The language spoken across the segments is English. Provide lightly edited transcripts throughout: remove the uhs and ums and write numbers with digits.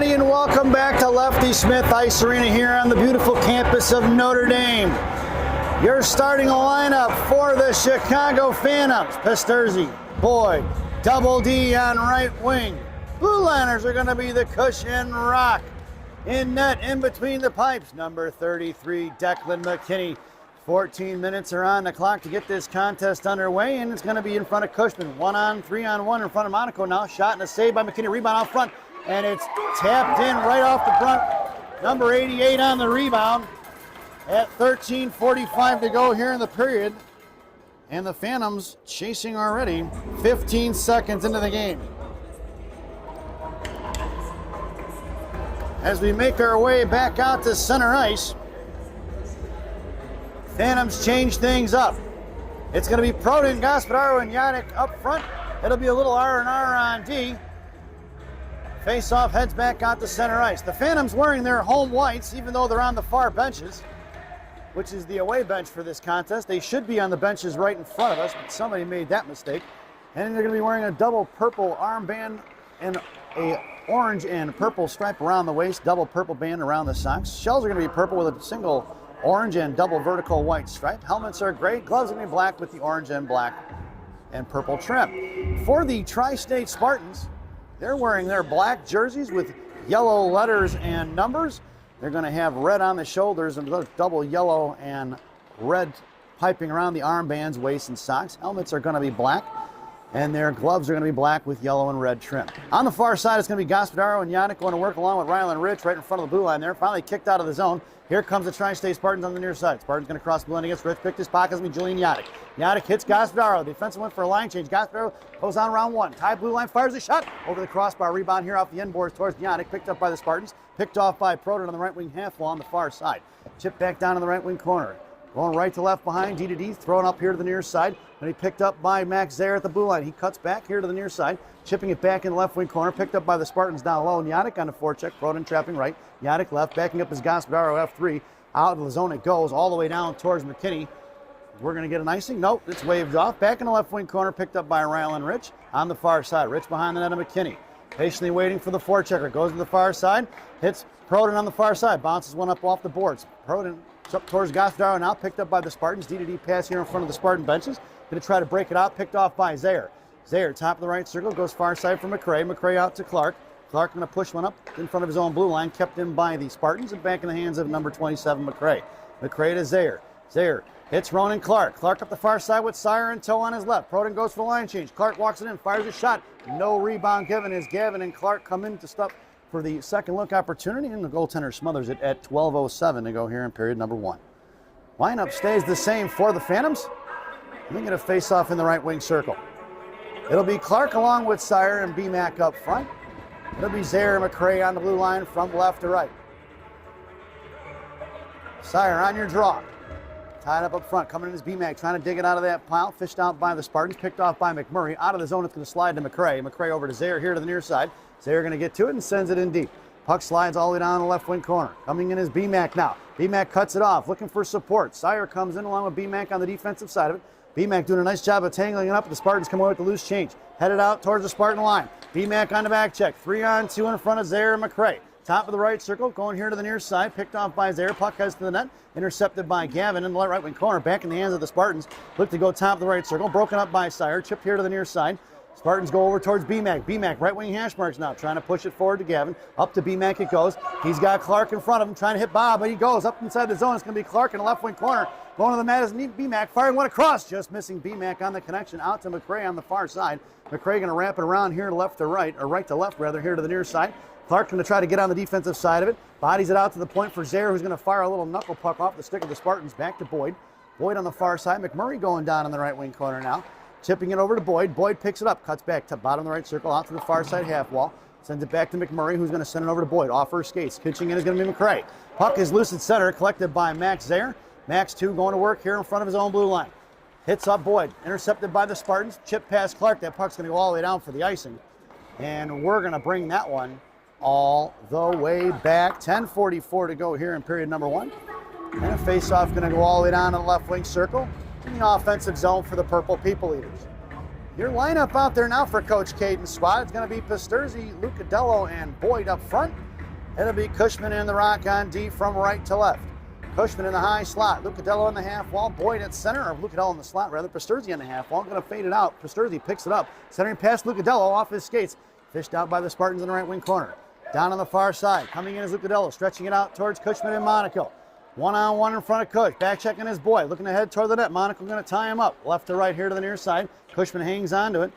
everybody, and welcome back to Lefty Smith Ice Arena here on the beautiful campus of Notre Dame. Your starting lineup for the Chicago Phantoms: Pisterzi, Boyd, Double D on right wing. Blue liners are going to be the Cush and Rock. In net, in between the pipes, number 33, Declan McKinney. 14 minutes are on the clock to get this contest underway, and it's going to be in front of Cushman. 1-on-3-on-1 in front of Monaco now. Shot and a save by McKinney. Rebound out front, and it's tapped in right off the front. Number 88 on the rebound at 13:45 to go here in the period. And the Phantoms chasing already 15 seconds into the game. As we make our way back out to center ice, Phantoms change things up. It's going to be Prodan, Gaspadaro, and Yannick up front. It'll be a little R&R on D. Face-off heads back out to center ice. The Phantoms wearing their home whites, even though they're on the far benches, which is the away bench for this contest. They should be on the benches right in front of us, but somebody made that mistake. And they're going to be wearing a double purple armband and a orange and purple stripe around the waist, double purple band around the socks. Shells are going to be purple with a single orange and double vertical white stripe. Helmets are gray. Gloves are going to be black with the orange and black and purple trim. For the Tri-State Spartans, they're wearing their black jerseys with yellow letters and numbers. They're going to have red on the shoulders and double yellow and red piping around the armbands, waist, and socks. Helmets are going to be black, and their gloves are going to be black with yellow and red trim. On the far side, it's going to be Gaspadaro and Yannick going to work along with Rylan Rich right in front of the blue line there. Finally kicked out of the zone. Here comes the Tri-State Spartans on the near side. Spartans going to cross the blue line against Rich. Picked his pocket. It's going to be Julian Yannick. Yannick hits Gaspadaro. The defensive went for a line change. Gaspadaro goes on round one. Tie blue line, fires a shot over the crossbar. Rebound here off the end boards towards Yannick. Picked up by the Spartans. Picked off by Prodan on the right wing half wall on the far side. Chip back down in the right wing corner. Going right to left behind, D to D, thrown up here to the near side. And he picked up by Max Zayer at the blue line. He cuts back here to the near side, chipping it back in the left wing corner. Picked up by the Spartans down low. And Yannick on the forecheck. Prodan trapping right. Yannick left, backing up his Gaspadaro F3. Out of the zone it goes, all the way down towards McKinney. We're going to get an icing. Nope, it's waved off. Back in the left wing corner, picked up by Rylan Rich on the far side. Rich behind the net of McKinney. Patiently waiting for the forechecker. Goes to the far side, hits Prodan on the far side. Bounces one up off the boards. Prodan up towards Gaspadaro now, picked up by the Spartans. D-to-D pass here in front of the Spartan benches. Going to try to break it out, picked off by Zayer. Zayer, top of the right circle, goes far side for McRae. McRae out to Clark. Clark going to push one up in front of his own blue line, kept in by the Spartans and back in the hands of number 27, McRae. McRae to Zayer. Zayer hits Ronan Clark. Clark up the far side with Sire and Toe on his left. Prodan goes for the line change. Clark walks it in, fires a shot. No rebound given as Gavin and Clark come in to stop for the second look opportunity, and the goaltender smothers it at 12:07 to go here in period number one. Lineup stays the same for the Phantoms. They're going to face off in the right wing circle. It'll be Clark along with Sire and B-Mac up front. It'll be Zayer and McRae on the blue line from left to right. Sire on your draw. Tied up front, coming in as B-Mac, trying to dig it out of that pile. Fished out by the Spartans, picked off by McMurray. Out of the zone, it's going to slide to McRae. McRae over to Zayer here to the near side. Zayer going to get to it and sends it in deep. Puck slides all the way down the left wing corner. Coming in is B-Mac now. B-Mac cuts it off, looking for support. Sire comes in along with B-Mac on the defensive side of it. B-Mac doing a nice job of tangling it up. The Spartans come away with the loose change. Headed out towards the Spartan line. B-Mac on the back check. 3-on-2 in front of Zayer and McRae. Top of the right circle, going here to the near side. Picked off by Zayer. Puck heads to the net. Intercepted by Gavin in the right wing corner. Back in the hands of the Spartans. Look to go top of the right circle. Broken up by Sire. Chipped here to the near side. Spartans go over towards B-Mac. B-Mac, right wing hash marks now, trying to push it forward to Gavin. Up to B-Mac it goes. He's got Clark in front of him, trying to hit Bob, but he goes up inside the zone. It's going to be Clark in the left wing corner. Going to the mat is B-Mac, firing one across. Just missing B-Mac on the connection out to McRae on the far side. McRae going to wrap it around here left to right, or right to left rather, here to the near side. Clark going to try to get on the defensive side of it. Bodies it out to the point for Zayer, who's going to fire a little knuckle puck off the stick of the Spartans. Back to Boyd. Boyd on the far side. McMurray going down in the right wing corner now. Chipping it over to Boyd. Boyd picks it up, cuts back to bottom of the right circle, out to the far side half wall. Sends it back to McMurray, who's going to send it over to Boyd. Off her skates. Pitching in is going to be McRae. Puck is loose at center, collected by Max Zayer. Max 2 going to work here in front of his own blue line. Hits up Boyd. Intercepted by the Spartans. Chip past Clark. That puck's going to go all the way down for the icing. And we're going to bring that one all the way back. 10:44 to go here in period number one. And a face-off going to go all the way down to the left wing circle in the offensive zone for the Purple People Eaters. Your lineup out there now for Coach Caden's squad is going to be Pisterzi, Lucadello, and Boyd up front. It'll be Cushman in the rock on D from right to left. Cushman in the high slot. Lucadello on the half wall. Boyd at center, or Lucadello in the slot rather. Pasturzi on the half wall. Going to fade it out. Pasturzi picks it up. Centering past Lucadello off his skates. Fished out by the Spartans in the right wing corner. Down on the far side. Coming in is Lucadello. Stretching it out towards Cushman and Monaco. One-on-one in front of Cush. Back checking his boy. Looking ahead toward the net. Monaco going to tie him up. Left to right here to the near side. Cushman hangs on to it.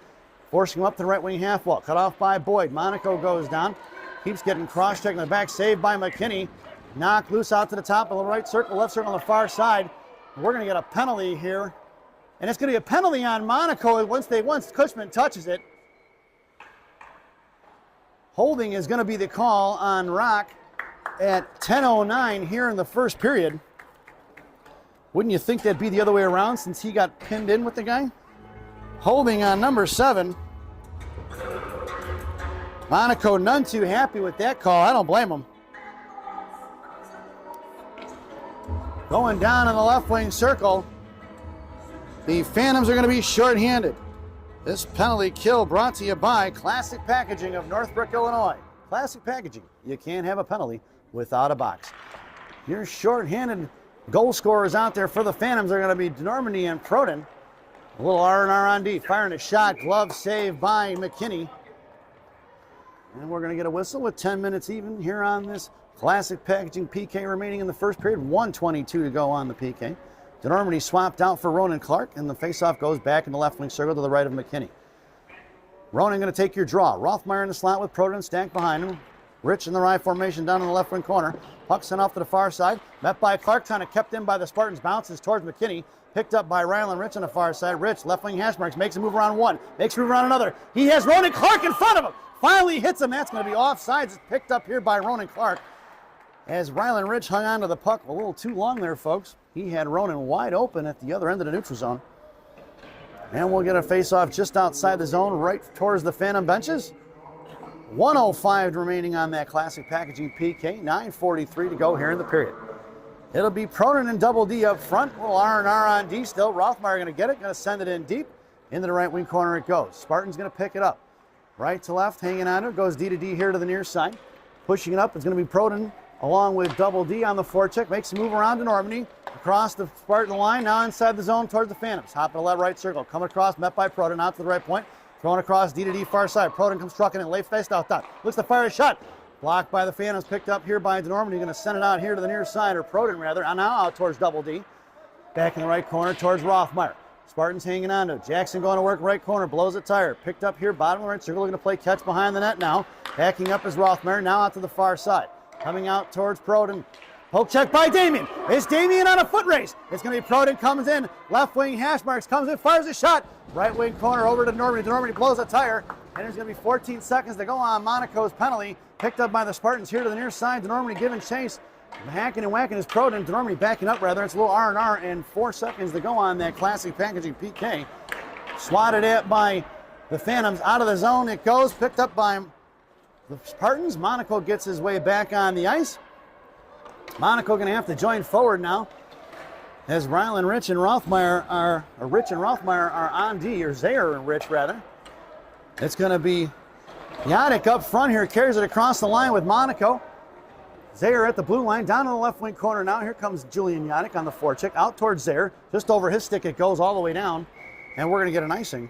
Forcing him up to the right wing half wall. Cut off by Boyd. Monaco goes down. Keeps getting cross-checked in the back. Saved by McKinney. Knocked loose out to the top of the right circle. Left circle on the far side. We're going to get a penalty here. And it's going to be a penalty on Monaco once Cushman touches it. Holding is going to be the call on Rock at 10:09 here in the first period. Wouldn't you think that'd be the other way around since he got pinned in with the guy? Holding on number 7. Monaco none too happy with that call. I don't blame him. Going down in the left wing circle. The Phantoms are going to be shorthanded. This penalty kill brought to you by Classic Packaging of Northbrook, Illinois. Classic Packaging. You can't have a penalty without a box. Your shorthanded goal scorers out there for the Phantoms are going to be Denormany and Proden. A little R&R on D. Firing a shot. Glove save by McKinney. And we're going to get a whistle with 10 minutes even here on this Classic Packaging PK remaining in the first period. 1:22 to go on the PK. Denormany swapped out for Ronan Clark, and the faceoff goes back in the left wing circle to the right of McKinney. Ronan going to take your draw. Rothmeyer in the slot with Proden stacked behind him. Rich in the right formation down in the left wing corner. Puck sent off to the far side. Met by Clark, kind of kept in by the Spartans. Bounces towards McKinney. Picked up by Rylan Rich on the far side. Rich, left wing hash marks, makes a move around one. Makes a move around another. He has Ronan Clark in front of him. Finally hits him. That's going to be offsides. It's picked up here by Ronan Clark. As Rylan Rich hung on to the puck a little too long there, folks. He had Ronan wide open at the other end of the neutral zone. And we'll get a face-off just outside the zone, right towards the Phantom benches. 1:05 remaining on that Classic Packaging PK. 9:43 to go here in the period. It'll be Proden and Double D up front. Little R&R on D still. Rothmeyer going to get it. Going to send it in deep. Into the right wing corner it goes. Spartan's going to pick it up. Right to left, hanging on to it. Goes D to D here to the near side. Pushing it up is going to be Proden along with Double D on the forecheck. Makes a move around to Normandy. Across the Spartan line, now inside the zone towards the Phantoms. Hopping to the left right circle. Coming across, met by Proden, out to the right point. Throwing across D to D far side. Proden comes trucking in, late faced out top. Looks to fire a shot. Blocked by the Phantoms, picked up here by Denormany. Going to send it out here to the near side, or Proden rather. Now out towards Double D. Back in the right corner towards Rothmeyer. Spartans hanging on to it. Jackson going to work right corner, blows a tire. Picked up here, bottom of the right circle, looking to play catch behind the net now. Backing up is Rothmeyer, now out to the far side. Coming out towards Proden. Poke check by Damien. It's Damien on a foot race. It's going to be Proden, comes in. Left wing hash marks, comes in, fires a shot. Right wing corner over to Denormany. Denormany blows a tire. And there's going to be 14 seconds to go on Monaco's penalty. Picked up by the Spartans here to the near side. Denormany giving chase. Hacking and whacking is Proden. Denormany backing up rather. It's a little R&R and 4 seconds to go on that Classic Packaging PK. Swatted at by the Phantoms. Out of the zone it goes. Picked up by the Spartans. Monaco gets his way back on the ice. Monaco going to have to join forward now as Rylan Rich and Rothmeyer are on D, or Zayer and Rich rather. It's going to be Yannick up front here, carries it across the line with Monaco. Zayer at the blue line, down in the left wing corner now. Here comes Julian Yannick on the forecheck, out towards Zayer. Just over his stick it goes all the way down, and we're going to get an icing.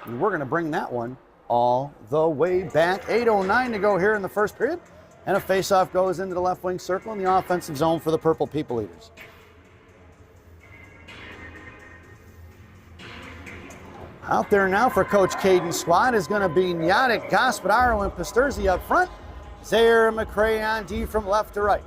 And we're going to bring that one all the way back. 8:09 to go here in the first period. And a faceoff goes into the left wing circle in the offensive zone for the Purple People Eaters. Out there now for Coach Caden's squad is going to be Nyadik, Gospodaro, and Pasturzi up front. Zayer and McCray on D from left to right.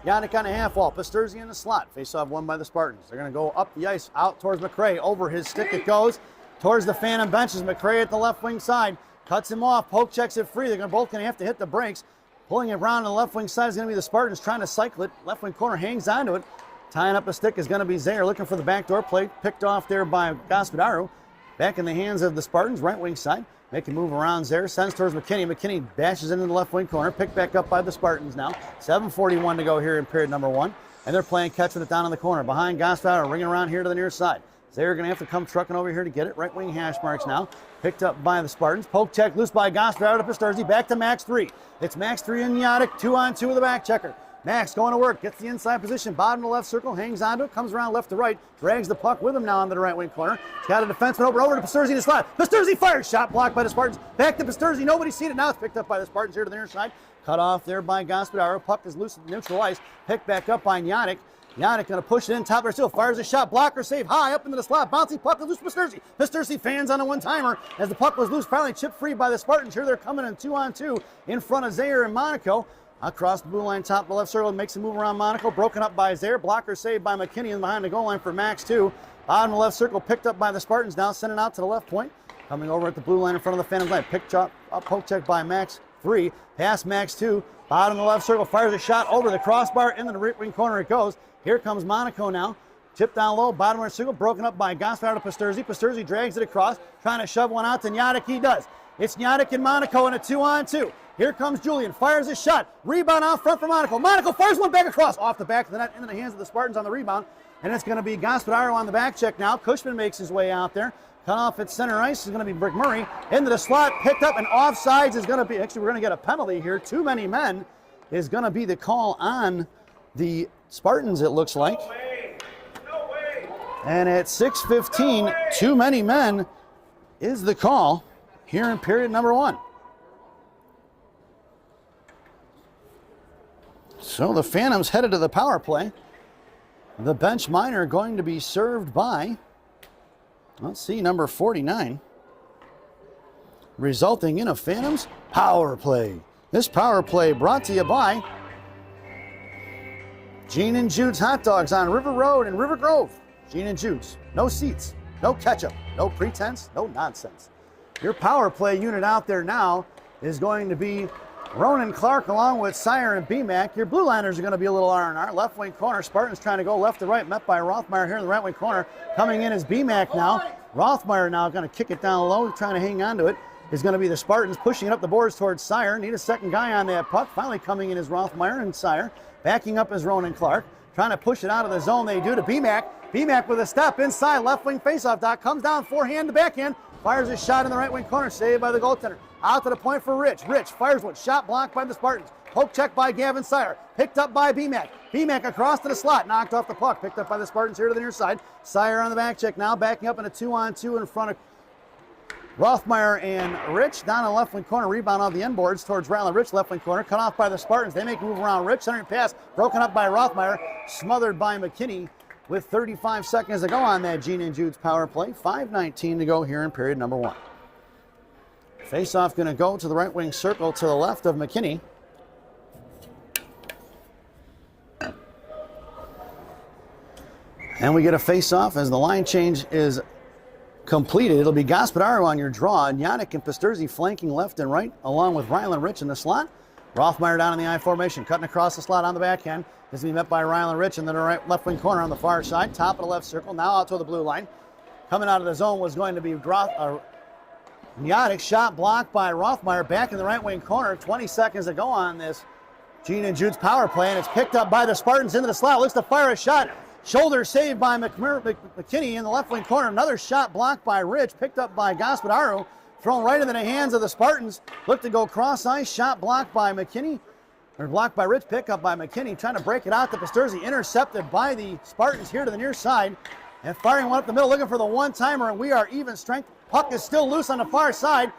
Yannick on the half wall, Pasturzi in the slot. Faceoff won by the Spartans. They're going to go up the ice, out towards McCray. Over his stick it goes towards the Phantom benches. McCray at the left wing side. Cuts him off, poke checks it free. They're both going to have to hit the brakes. Pulling it around on the left wing side is going to be the Spartans trying to cycle it. Left wing corner hangs onto it. Tying up a stick is going to be Zayer, looking for the backdoor play. Picked off there by Gospodaro. Back in the hands of the Spartans, right wing side. Make a move around Zayer, sends towards McKinney. McKinney bashes into the left wing corner. Picked back up by the Spartans now. 7:41 to go here in period number 1. And they're playing catch with it down in the corner. Behind Gospodaro, ringing around here to the near side. They're going to have to come trucking over here to get it. Right wing hash marks now. Picked up by the Spartans. Poke check loose by Gaspararo to Pasturzi. Back to Max 3. It's Max 3 and Yadik. 2-on-2 with the back checker. Max going to work. Gets the inside position. Bottom to left circle. Hangs onto it. Comes around left to right. Drags the puck with him now into the right wing corner. He's got a defenseman over to Pasturzi in the slot. Pasturzi fires. Shot blocked by the Spartans. Back to Pasturzi. Nobody's seen it now. It's picked up by the Spartans here to the near side. Cut off there by Gaspararo. Puck is loose at neutral ice. Picked back up by Yadik. Yadik going to push it in, top of still, fires a shot, blocker save high, up into the slot, bouncing puck is loose, Pasturzi. Pasturzi fans on a one-timer as the puck was loose, finally chipped free by the Spartans. Here they're coming in 2-on-2 in front of Zaire and Monaco. Across the blue line, top of the left circle, makes a move around Monaco, broken up by Zaire, blocker saved by McKinney and behind the goal line for Max 2. Bottom of the left circle, picked up by the Spartans, now sending out to the left point. Coming over at the blue line in front of the Phantoms line, picked up, poke check by Max 3, pass Max 2. Bottom of the left circle, fires a shot over the crossbar, into the right wing corner it goes. Here comes Monaco now. Tipped down low, bottom of the circle, broken up by Gaspararo to Pasturzi. Pasturzi drags it across, trying to shove one out to Yadik. He does. It's Yadik and Monaco in a 2-on-2. Here comes Julian, fires a shot. Rebound out front for Monaco. Monaco fires one back across, off the back of the net, into the hands of the Spartans on the rebound. And it's going to be Gaspararo on the back check now. Cushman makes his way out there. Cut off at center ice is going to be Brick Murray. Into the slot, picked up, and offsides is going to be, actually we're going to get a penalty here. Too many men is going to be the call on the Spartans, it looks like. No way. And at 6:15, too many men is the call here in period number 1. So the Phantoms headed to the power play. The bench minor going to be served by, let's see, number 49, resulting in a Phantoms power play. This power play brought to you by Gene and Jude's Hot Dogs on River Road in River Grove. Gene and Jude's. No seats, no ketchup, no pretense, no nonsense. Your power play unit out there now is going to be Ronan Clark along with Sire and BMAC. Your blue liners are going to be a little R&R. Left wing corner. Spartans trying to go left to right. Met by Rothmeyer here in the right wing corner. Coming in is BMAC now. Rothmeyer now going to kick it down low, trying to hang on to it. Is going to be the Spartans pushing it up the boards towards Sire. Need a second guy on that puck. Finally coming in is Rothmeyer and Sire. Backing up is Ronan Clark. Trying to push it out of the zone. They do to BMAC. BMAC with a step inside. Left wing faceoff dot. Comes down forehand to backhand. Fires a shot in the right wing corner. Saved by the goaltender. Out to the point for Rich. Rich fires one. Shot blocked by the Spartans. Poke check by Gavin Sire. Picked up by BMAC. BMAC across to the slot. Knocked off the puck. Picked up by the Spartans here to the near side. Sire on the back check now. Backing up in a 2-on-2 in front of Rothmeyer and Rich. Down in the left wing corner. Rebound on the end boards towards Ryland Rich. Left wing corner. Cut off by the Spartans. They make a move around Rich. Centering pass. Broken up by Rothmeyer. Smothered by McKinney with 35 seconds to go on that Gene and Jude's power play. 5:19 to go here in period number 1. Face-off going to go to the right wing circle to the left of McKinney. And we get a face-off as the line change is completed. It'll be Gaspararo on your draw, and Yadik and Pasturzi flanking left and right, along with Ryland Rich in the slot. Rothmeyer down in the I formation, cutting across the slot on the backhand. This will be met by Ryland Rich in the right left wing corner on the far side. Top of the left circle, now out to the blue line. Coming out of the zone was going to be Yadik. Shot blocked by Rothmeyer back in the right wing corner. 20 seconds to go on this Gene and Jude's power play, and it's picked up by the Spartans into the slot. Looks to fire a shot. Shoulder saved by McKinney in the left wing corner. Another shot blocked by Rich, picked up by Gaspararo. Thrown right into the hands of the Spartans. Looked to go cross ice. Shot blocked by McKinney. Or blocked by Rich, pick up by McKinney. Trying to break it out to Pasturzi. Intercepted by the Spartans here to the near side. And firing one up the middle, looking for the one-timer. And we are even strength. Puck is still loose on the far side.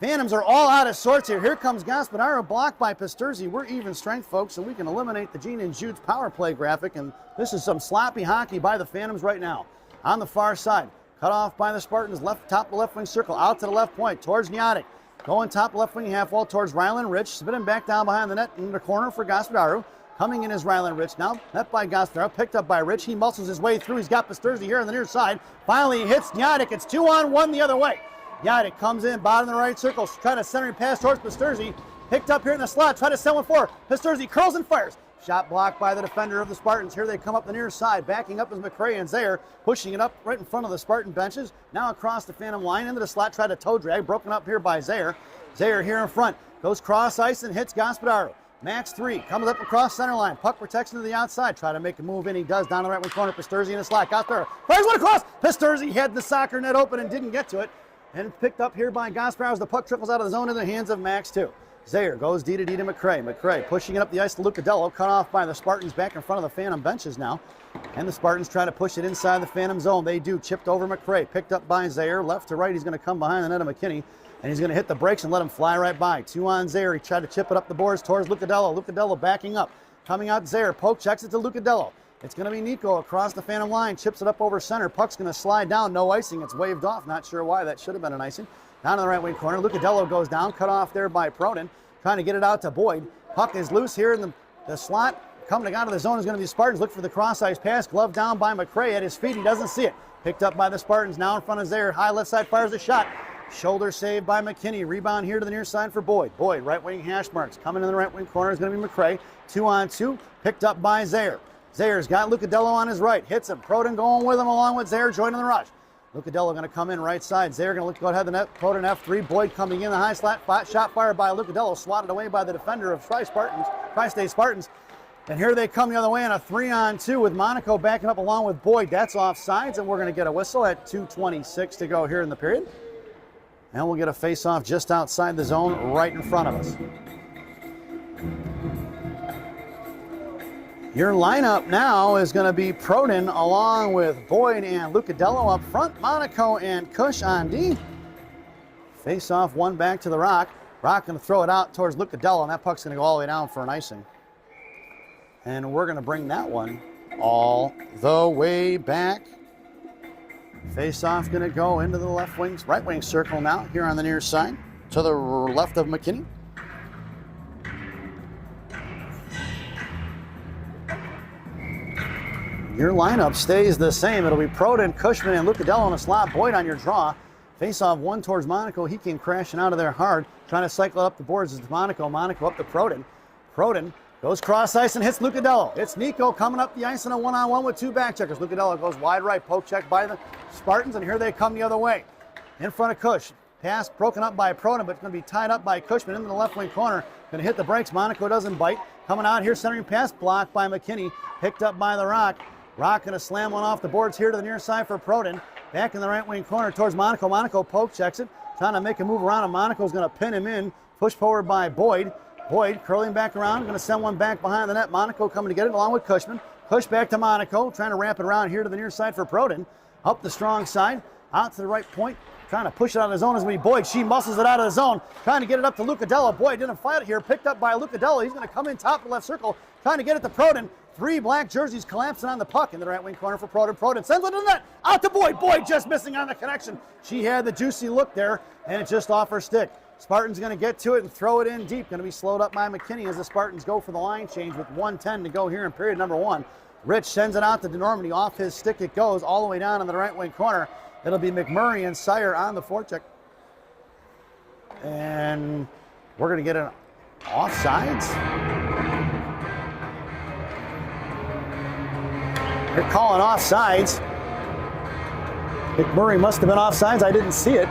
Phantoms are all out of sorts here. Here comes Gaspararo, blocked by Pasturzi. We're even strength, folks, and we can eliminate the Gene and Jude's power play graphic. And this is some sloppy hockey by the Phantoms right now. On the far side, cut off by the Spartans, left top of the left wing circle, out to the left point, towards Yadik. Going top left wing half wall towards Ryland Rich, spinning back down behind the net in the corner for Gaspararo. Coming in is Ryland Rich now, met by Gaspararo, picked up by Rich. He muscles his way through. He's got Pasturzi here on the near side. Finally, he hits Yadik. It's 2-on-1 the other way. Yadik comes in, bottom of the right circle, trying to center and pass towards Pasturzi. Picked up here in the slot, try to send one forward. Pasturzi curls and fires. Shot blocked by the defender of the Spartans. Here they come up the near side. Backing up is McRae and Zaire, pushing it up right in front of the Spartan benches. Now across the Phantom line into the slot, tried to toe drag, broken up here by Zaire. Zaire here in front, goes cross ice and hits Gaspararo. Max 3 comes up across center line. Puck protection to the outside. Try to make a move in. He does. Down the right wing corner. Pasturzi in a slot. Got there. Fires one across. Pasturzi had the soccer net open and didn't get to it. And picked up here by Gosper as the puck trickles out of the zone in the hands of Max 2. Zaire goes D to McCray. McCray pushing it up the ice to Lucadello. Cut off by the Spartans back in front of the Phantom benches now. And the Spartans try to push it inside the Phantom zone. They do. Chipped over McCray. Picked up by Zaire. Left to right. He's going to come behind the net of McKinney. And he's going to hit the brakes and let him fly right by. 2 on Zaire. He tried to chip it up the boards towards Lucadello. Lucadello backing up. Coming out Zaire. Poke checks it to Lucadello. It's going to be Nico across the Phantom line. Chips it up over center. Puck's going to slide down. No icing. It's waved off. Not sure why. That should have been an icing. Down to the right wing corner. Lucadello goes down. Cut off there by Pronin. Trying to get it out to Boyd. Puck is loose here in the slot. Coming out of the zone is going to be Spartans. Look for the cross-ice pass. Glove down by McCray at his feet. He doesn't see it. Picked up by the Spartans. Now in front of Zaire. High left side fires a shot. Shoulder save by McKinney. Rebound here to the near side for Boyd. Boyd, right wing hash marks. Coming in the right wing corner is going to be McCray. 2 on 2. Picked up by Zaire. Zaire's got Lucadello on his right. Hits him. Proden going with him along with Zaire joining the rush. Lucadello going to come in right side. Zaire going to look go ahead the net. Proden F3. Boyd coming in the high slot. Shot fired by Lucadello. Swatted away by the defender of Tri-State Spartans. And here they come the other way on a 3 on 2 with Monaco backing up along with Boyd. That's offsides, and we're going to get a whistle at 2:26 to go here in the period. And we'll get a face-off just outside the zone right in front of us. Your lineup now is going to be Proden along with Boyd and Lucadello up front. Monaco and Cush on D. Face-off, one back to the Rock. Rock going to throw it out towards Lucadello, and that puck's going to go all the way down for an icing. And we're going to bring that one all the way back. Face-off going to go into the right wing circle now here on the near side to the left of McKinney. Your lineup stays the same. It'll be Proden, Cushman, and Lucadello on a slot. Boyd on your draw. Face-off one towards Monaco. He came crashing out of there hard. Trying to cycle it up the boards is Monaco. Monaco up to Proden. Proden goes cross ice and hits Lucadello. It's Nico coming up the ice in a one-on-one with 2 back checkers. Lucadello goes wide right, poke check by the Spartans, and here they come the other way. In front of Cush. Pass broken up by Proden, but it's going to be tied up by Cushman into the left wing corner. Going to hit the brakes. Monaco doesn't bite. Coming out here, centering pass blocked by McKinney. Picked up by the Rock. Rock going to slam one off the boards here to the near side for Proden. Back in the right wing corner towards Monaco. Monaco poke checks it. Trying to make a move around, and Monaco's going to pin him in. Push forward by Boyd. Boyd curling back around, going to send one back behind the net. Monaco coming to get it along with Cushman. Push back to Monaco, trying to ramp it around here to the near side for Proden. Up the strong side, out to the right point, trying to push it out of the zone as we Boyd. She muscles it out of the zone, trying to get it up to Lucadello. Boyd didn't fight it here, picked up by Lucadello. He's going to come in top of the left circle, trying to get it to Proden. 3 black jerseys collapsing on the puck in the right wing corner for Proden. Proden sends it to the net, out to Boyd. Boyd just missing on the connection. She had the juicy look there, and it's just off her stick. Spartans going to get to it and throw it in deep. Going to be slowed up by McKinney as the Spartans go for the line change with 1:10 to go here in period number 1. Rich sends it out to DeNormandie. Off his stick it goes all the way down in the right wing corner. It'll be McMurray and Sire on the forecheck. And we're going to get an offsides. They're calling offsides. McMurray must have been offsides. I didn't see it.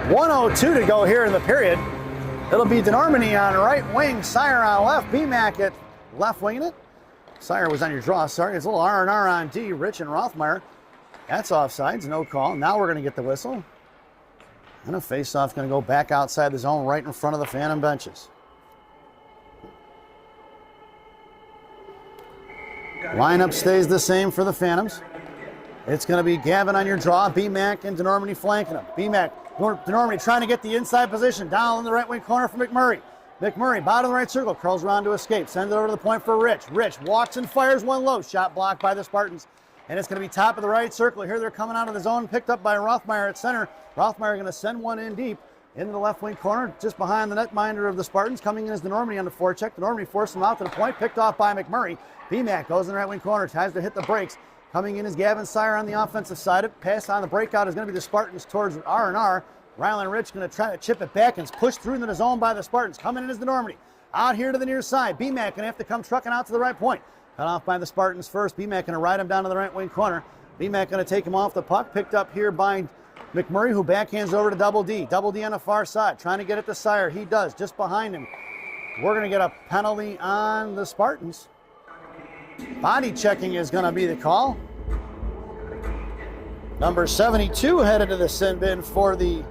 1:02 to go here in the period. It'll be DeNormandie on right wing, Sire on left, BMAC at left winging it. Sire was on your draw, sorry. It's a little R&R on D, Rich and Rothmeyer. That's offsides, no call. Now we're going to get the whistle. And a face-off going to go back outside the zone right in front of the Phantom benches. Lineup stays the same for the Phantoms. It's going to be Gavin on your draw, BMAC and DeNormandie flanking him. BMAC, DeNormandie trying to get the inside position down in the right wing corner for McMurray. McMurray, bottom of the right circle, curls around to escape. Sends it over to the point for Rich. Rich walks and fires one low. Shot blocked by the Spartans. And it's going to be top of the right circle. Here they're coming out of the zone, picked up by Rothmeyer at center. Rothmeyer going to send one in deep into the left wing corner, just behind the netminder of the Spartans. Coming in is DeNormandie on the forecheck. DeNormandie forced him out to the point, picked off by McMurray. BMAC goes in the right wing corner, tries to hit the brakes. Coming in is Gavin Sire on the offensive side. It pass on the breakout is going to be the Spartans towards R&R. Rylan Rich going to try to chip it back and it's pushed through into the zone by the Spartans. Coming in is DeNormandie. Out here to the near side. BMAC going to have to come trucking out to the right point. Cut off by the Spartans first. BMAC going to ride him down to the right wing corner. BMAC going to take him off the puck. Picked up here by McMurray, who backhands over to Double D. Double D on the far side, trying to get it to Sire. He does, just behind him. We're going to get a penalty on the Spartans. Body checking is going to be the call. Number 72 headed to the sin bin for the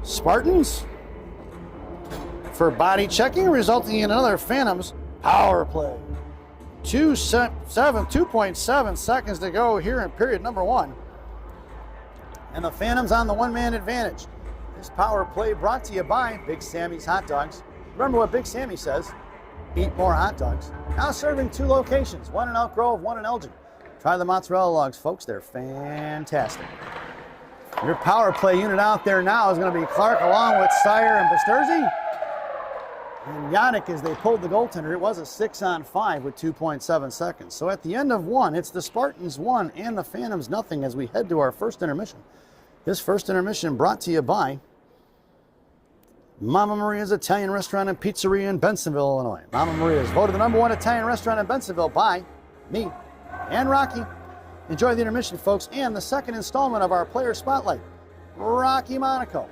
Spartans for body checking, resulting in another Phantoms power play. 2.7 seconds to go here in period number 1. And the Phantoms on the one-man advantage. This power play brought to you by Big Sammy's Hot Dogs. Remember what Big Sammy says, eat more hot dogs. Now serving 2 locations, one in Elk Grove, one in Elgin. Try the mozzarella logs, folks, they're fantastic. Your power play unit out there now is going to be Clark along with Sire and Pasterzi. And Yannick, as they pulled the goaltender, it was a 6-on-5 with 2.7 seconds. So at the end of 1, it's the Spartans 1 and the Phantoms nothing as we head to our first intermission. This first intermission brought to you by Mama Maria's Italian Restaurant and Pizzeria in Bensonville, Illinois. Mama Maria's voted the #1 Italian restaurant in Bensonville by me and Rocky. Enjoy the intermission, folks, and the second installment of our player spotlight, Rocky Monaco.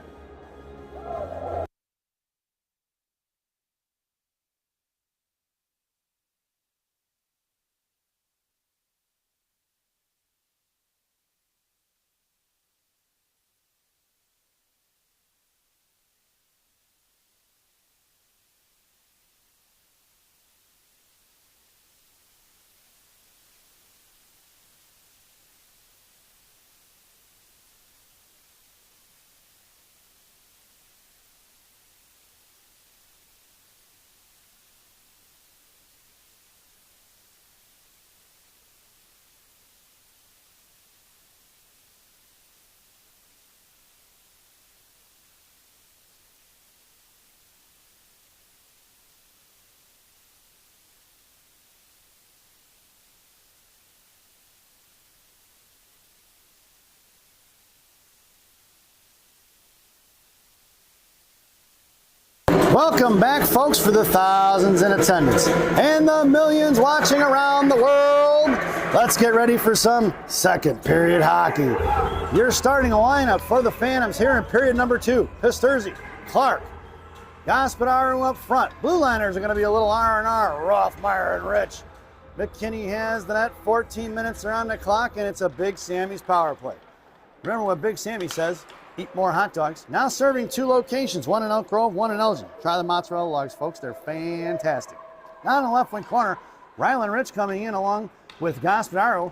Welcome back, folks, for the thousands in attendance and the millions watching around the world. Let's get ready for some second period hockey. Your starting lineup for the Phantoms here in period number 2. Pasterzi, Clark, Gaspararo up front. Blue liners are going to be a little R&R, Rothmeyer and Rich. McKinney has the net, 14 minutes are on the clock, and it's a Big Sammy's power play. Remember what Big Sammy says, eat more hot dogs. Now serving 2 locations, one in Elk Grove, one in Elgin. Try the mozzarella logs, folks. They're fantastic. Now in the left wing corner, Rylan Rich coming in along with Gaspararo.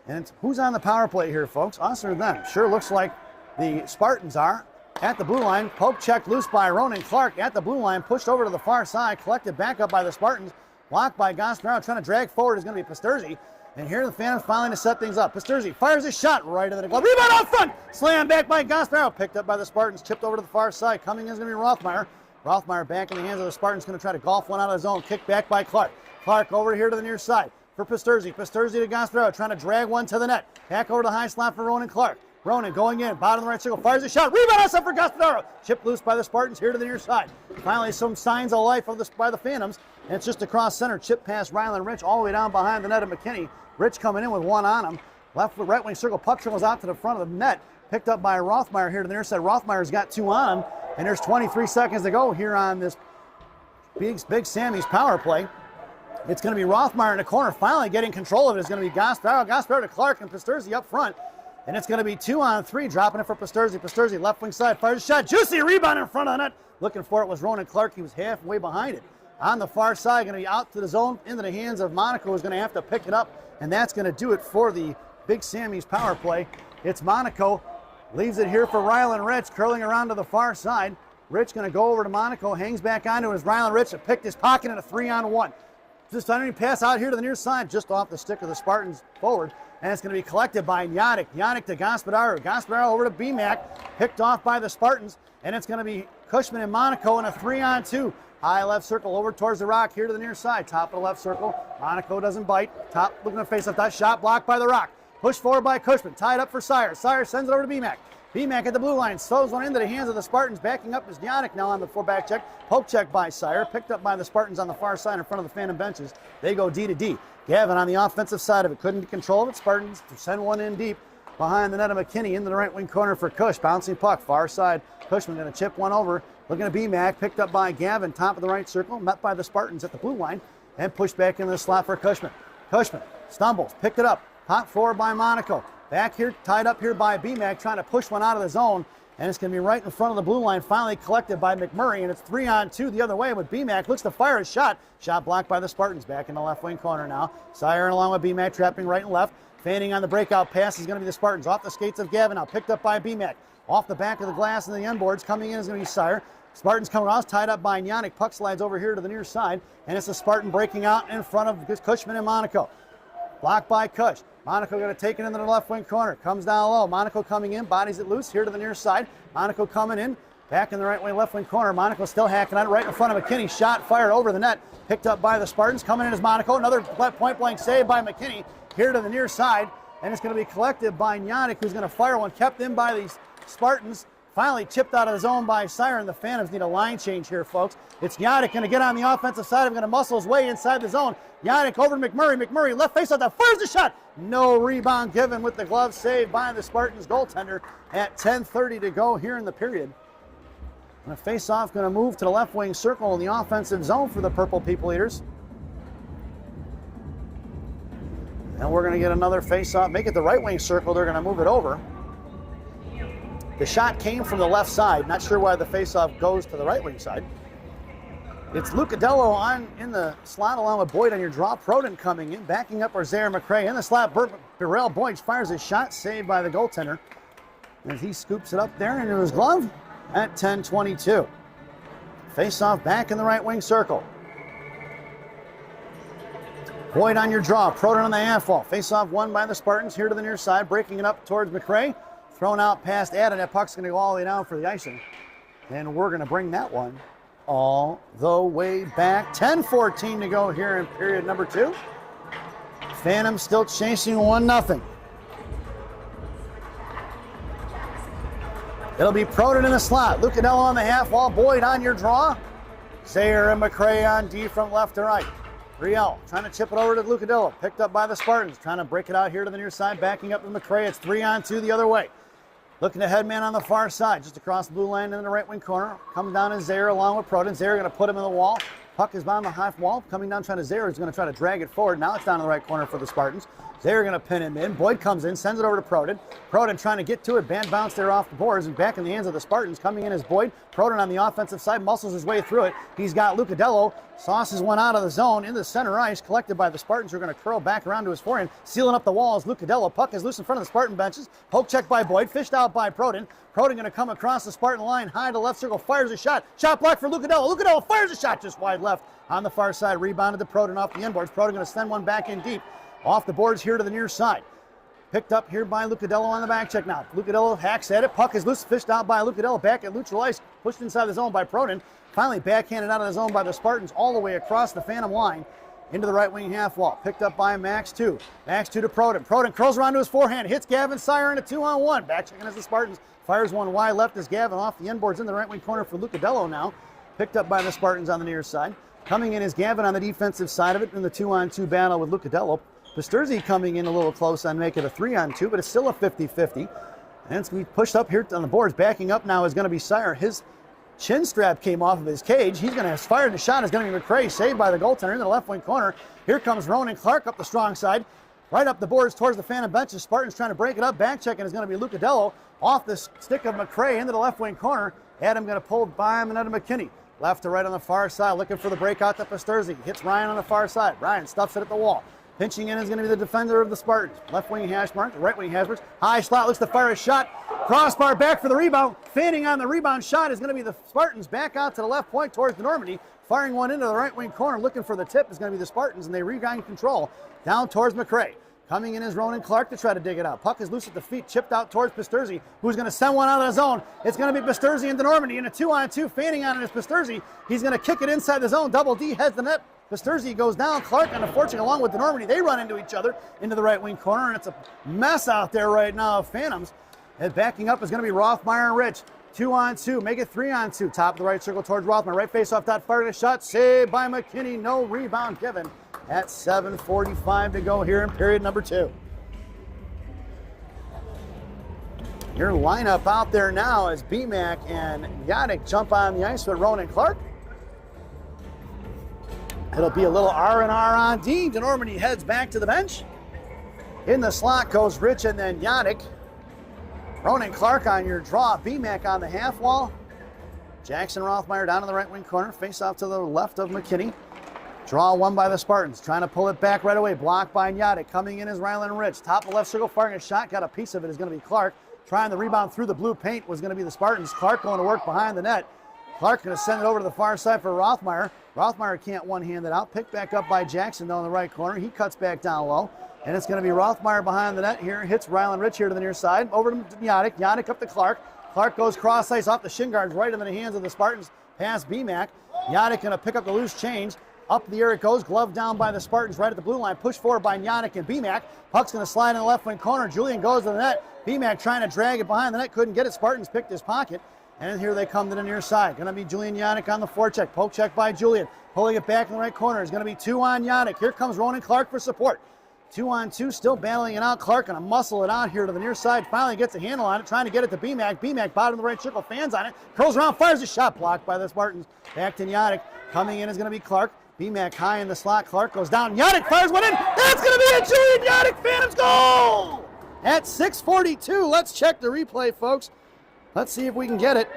And who's on the power play here, folks? Us or them? Sure looks like the Spartans are. At the blue line, poke checked loose by Ronan Clark. At the blue line, pushed over to the far side, collected back up by the Spartans. Blocked by Gaspararo, trying to drag forward is going to be Pasterzi. And here the Phantoms finally to set things up. Pasterzi fires a shot right into the glove. Rebound out front! Slammed back by Gaspararo. Picked up by the Spartans. Chipped over to the far side. Coming in is going to be Rothmeyer. Rothmeyer back in the hands of the Spartans. Going to try to golf one out of his own. Kicked back by Clark. Clark over here to the near side for Pasterzi. Pasterzi to Gaspararo. Trying to drag one to the net. Back over to the high slot for Ronan Clark. Ronan going in. Bottom of the right circle. Fires a shot. Rebound outside for Gaspararo. Chipped loose by the Spartans here to the near side. Finally some signs of life of by the Phantoms. And it's just across center. Chip past Rylan Rich all the way down behind the net of McKinney. Rich coming in with one on him. Left right wing circle. Puck trickles out to the front of the net. Picked up by Rothmeyer here to the near side. Rothmeyer's got 2 on him. And there's 23 seconds to go here on this Big Sammy's power play. It's going to be Rothmeyer in the corner. Finally getting control of it is going to be Gaspararo. Gaspararo to Clark and Pasterzi up front. And it's going to be 2-on-3. Dropping it for Pasterzi. Pasterzi left wing side. Fires a shot. Juicy rebound in front of the net. Looking for it was Ronan Clark. He was halfway behind it. On the far side, going to be out to the zone, into the hands of Monaco, who's going to have to pick it up. And that's going to do it for the Big Sammy's power play. It's Monaco. Leaves it here for Rylan Rich, curling around to the far side. Rich going to go over to Monaco, hangs back onto his Rylan Rich, and picked his pocket in a 3-on-1. Just underneath pass out here to the near side, just off the stick of the Spartans forward. And it's going to be collected by Yannick. Yannick to Gaspararo. Gaspararo over to BMAC, picked off by the Spartans. And it's going to be Cushman and Monaco in a 3-on-2. High left circle over towards the Rock here to the near side. Top of the left circle. Monaco doesn't bite. Top looking to face up that shot blocked by the Rock. Pushed forward by Cushman. Tied up for Sire. Sire sends it over to BMAC. BMAC at the blue line. Throws one into the hands of the Spartans. Backing up is Yannick now on the fullback check. Poke check by Sire. Picked up by the Spartans on the far side in front of the Phantom benches. They go D to D. Gavin on the offensive side of it. Couldn't get control of it. Spartans to send one in deep. behind the net of McKinney into the right wing corner for Cush. Bouncing puck, far side. Cushman going to chip one over. Looking at BMAC, picked up by Gavin, top of the right circle, met by the Spartans at the blue line, and pushed back into the slot for Cushman. Cushman stumbles, picked it up, hot forward by Monaco. Back here, tied up here by BMAC, trying to push one out of the zone, and it's going to be right in front of the blue line, finally collected by McMurray, and it's 3-on-2 the other way with BMAC. Looks to fire a shot. Shot blocked by the Spartans. Back in the left wing corner now. Siren along with BMAC, trapping right and left. Fanning on the breakout pass is going to be the Spartans. Off the skates of Gavin now, picked up by BMAC. Off the back of the glass and the end boards, coming in is going to be Sire. Spartans coming across, tied up by Yannick. Puck slides over here to the near side, and it's a Spartan breaking out in front of Cushman and Monaco. Blocked by Cush. Monaco going to take it into the left wing corner. Comes down low. Monaco coming in, bodies it loose here to the near side. Monaco coming in, back in the right wing, left wing corner. Monaco still hacking on it right in front of McKinney. Shot fired over the net, picked up by the Spartans. Coming in is Monaco. Another point blank save by McKinney here to the near side, and it's going to be collected by Yannick, who's going to fire one, kept in by these Spartans. Finally chipped out of the zone by Siren. The Phantoms need a line change here, folks. It's Yannick going to get on the offensive side. I'm going to muscle his way inside the zone. Yannick over to McMurray. McMurray left face out there, fires the shot. No rebound given with the glove saved by the Spartans goaltender at 10:30 to go here in the period. And the face-off going to move to the left wing circle in the offensive zone for the Purple People Eaters. And we're going to get another face-off. Make it the right wing circle. They're going to move it over. The shot came from the left side. Not sure why the faceoff goes to the right wing side. It's Lucadello in the slot along with Boyd on your draw. Proden coming in, backing up Zaire McRae in the slot. Burrell Boyd fires his shot, saved by the goaltender. As he scoops it up there into his glove at 10:22. Faceoff back in the right wing circle. Boyd on your draw. Proden on the half wall. Faceoff won by the Spartans here to the near side, breaking it up towards McRae. Thrown out past Adam. That puck's going to go all the way down for the icing. And we're going to bring that one all the way back. 10:14 to go here in period number 2. Phantoms still chasing 1-0. It'll be Proden in the slot. Lucadello on the half wall. Boyd on your draw. Zaire and McRae on D from left to right. Riel trying to chip it over to Lucadello. Picked up by the Spartans. Trying to break it out here to the near side. Backing up to McRae. It's 3-on-2 the other way. Looking to headman on the far side, just across the blue line in the right wing corner. Coming down is Zaire along with Proden. Zaire going to put him in the wall. Puck is on the half wall. Coming down, Zaire is going to try to drag it forward. Now it's down in the right corner for the Spartans. Zaire going to pin him in. Boyd comes in, sends it over to Proden. Proden trying to get to it. Band bounce there off the boards and back in the hands of the Spartans. Coming in is Boyd. Proden on the offensive side, muscles his way through it. He's got Lucadello. Sauces one out of the zone in the center ice, collected by the Spartans, who are going to curl back around to his forehand, sealing up the walls. Lucadello, puck is loose in front of the Spartan benches. Poke check by Boyd, fished out by Proden. Proden going to come across the Spartan line, high to left circle, fires a shot. Shot blocked for Lucadello. Lucadello fires a shot just wide left on the far side. Rebounded to Proden off the inboards. Proden going to send one back in deep. Off the boards here to the near side. Picked up here by Lucadello on the back check now. Lucadello hacks at it. Puck is loose, fished out by Lucadello. Back at neutral ice, pushed inside the zone by Proden. Finally backhanded out of the zone by the Spartans all the way across the Phantom line into the right wing half wall. Picked up by Max 2. Max 2 to Proden. Proden curls around to his forehand. Hits Gavin Sire in a 2-on-1. Back checking as the Spartans. Fires one wide left as Gavin off the inboards in the right wing corner for Lucadello now. Picked up by the Spartans on the near side. Coming in is Gavin on the defensive side of it in the 2-on-2 battle with Lucadello. Pasterzi coming in a little close on make it a 3-on-2, but it's still a 50-50. And it's going to be pushed up here on the boards. Backing up now is going to be Sire. His chin strap came off of his cage. He's going to fire the shot. It's going to be McRae, saved by the goaltender in the left wing corner. Here comes Ronan Clark up the strong side. Right up the boards towards the Phantom benches. Spartans trying to break it up. Back checking is going to be Lucadello off the stick of McRae into the left wing corner. Adam going to pull by him and into McKinney. Left to right on the far side, looking for the breakout to Pasterzi. Hits Ryan on the far side. Ryan stuffs it at the wall. Pinching in is going to be the defender of the Spartans. Left wing hash mark, right wing hash marks. High slot looks to fire a shot. Crossbar back for the rebound. Fanning on the rebound shot is going to be the Spartans back out to the left point towards the Normandy. Firing one into the right wing corner, looking for the tip is going to be the Spartans, and they regain control down towards McRae. Coming in is Ronan Clark to try to dig it out. Puck is loose at the feet, chipped out towards Pasterzi, who's going to send one out of the zone. It's going to be Pasterzi into Normandy in a 2-on-2. Fanning on it is Pasterzi. He's going to kick it inside the zone. Double D heads the net. Pasterzi goes down. Clark on the forecheck along with the Normandy. They run into each other into the right wing corner, and it's a mess out there right now of Phantoms. And backing up is going to be Rothmeyer and Rich. 2-on-2, make it 3-on-2. Top of the right circle towards Rothmeyer. Right face off dot, fired a shot. Saved by McKinney. No rebound given at 7:45 to go here in period number 2. Your lineup out there now as BMAC and Yannick jump on the ice with Ronan Clark. It'll be a little R&R on D. DeNormandie heads back to the bench. In the slot goes Rich and then Yannick. Ronan Clark on your draw. BMAC on the half wall. Jackson Rothmeyer down in the right wing corner. Face off to the left of McKinney. Draw one by the Spartans. Trying to pull it back right away. Blocked by Yannick. Coming in is Rylan Rich. Top of left circle, firing a shot. Got a piece of it is going to be Clark. Trying the rebound through the blue paint was going to be the Spartans. Clark going to work behind the net. Clark going to send it over to the far side for Rothmeyer. Rothmeyer can't one-hand it out. Picked back up by Jackson down the right corner. He cuts back down low. And it's going to be Rothmeyer behind the net here. Hits Rylan Rich here to the near side. Over to Yannick. Yannick up to Clark. Clark goes cross ice off the shin guards right into the hands of the Spartans. Pass BMAC. Yannick going to pick up the loose change. Up the air it goes. Glove down by the Spartans right at the blue line. Push forward by Yannick and BMAC. Puck's going to slide in the left wing corner. Julian goes to the net. BMAC trying to drag it behind the net. Couldn't get it. Spartans picked his pocket. And here they come to the near side. Going to be Julian Yannick on the forecheck. Poke check by Julian. Pulling it back in the right corner. Is going to be 2 on Yannick. Here comes Ronan Clark for support. 2 on 2, still battling it out. Clark gonna muscle it out here to the near side. Finally gets a handle on it, trying to get it to BMAC. BMAC bottom of the right circle, fans on it. Curls around, fires a shot, blocked by the Spartans. Back to Yannick. Coming in is gonna be Clark. BMAC high in the slot. Clark goes down. Yannick fires one in. That's gonna be a Julian Yannick Phantoms goal! At 6:42, let's check the replay, folks. Let's see if we can get it.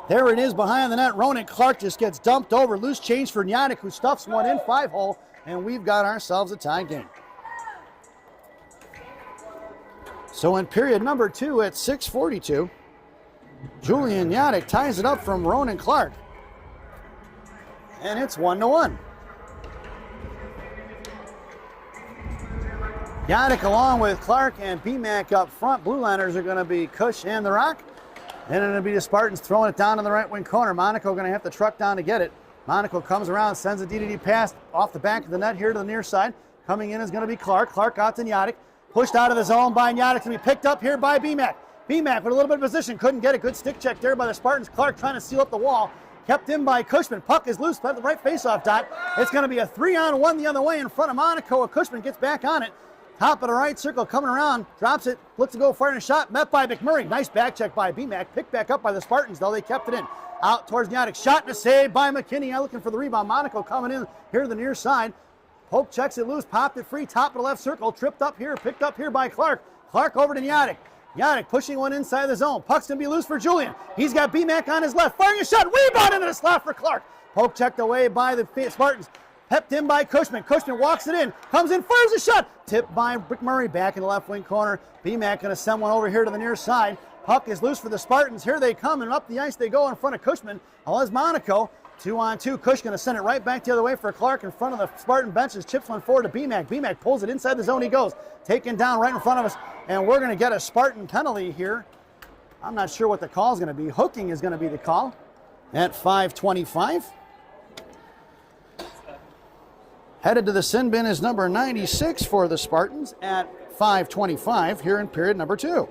There it is behind the net. Ronan Clark just gets dumped over. Loose change for Yannick, who stuffs one in, 5-hole, and we've got ourselves a tie game. So in period number 2 at 6:42, Julian Yannick ties it up from Ronan Clark. And it's 1-1. Yannick along with Clark and BMAC up front. Blue liners are going to be Cush and the Rock. And it'll be the Spartans throwing it down in the right wing corner. Monaco going to have to truck down to get it. Monaco comes around, sends a DDD pass off the back of the net here to the near side. Coming in is going to be Clark. Clark out to Yannick. Pushed out of the zone by Yannick to be picked up here by BMAC. BMAC with a little bit of position. Couldn't get it. Good stick check there by the Spartans. Clark trying to seal up the wall. Kept in by Cushman. Puck is loose by the right faceoff dot. It's going to be a 3-on-1 the other way in front of Monaco. Cushman gets back on it. Top of the right circle coming around. Drops it. Looks to go firing a shot. Met by McMurray. Nice back check by BMAC. Picked back up by the Spartans, though. They kept it in. Out towards Yannick. Shot and a save by McKinney. Looking for the rebound. Monaco coming in here to the near side. Poke checks it loose, popped it free, top of the left circle, tripped up here, picked up here by Clark. Clark over to Yannick. Yannick pushing one inside the zone. Puck's going to be loose for Julian. He's got BMAC on his left, firing a shot, rebound into the slot for Clark. Poke checked away by the Spartans. Pepped in by Cushman. Cushman walks it in, comes in, fires a shot. Tipped by McMurray back in the left wing corner. BMAC going to send one over here to the near side. Puck is loose for the Spartans. Here they come, and up the ice they go in front of Cushman. All is Monaco. 2-on-2. Cush going to send it right back the other way for Clark in front of the Spartan benches. Chips one forward to BMAC. BMAC pulls it inside the zone. He goes. Taken down right in front of us. And we're going to get a Spartan penalty here. I'm not sure what the call is going to be. Hooking is going to be the call at 5:25. Headed to the sin bin is number 96 for the Spartans at 5:25 here in period number 2.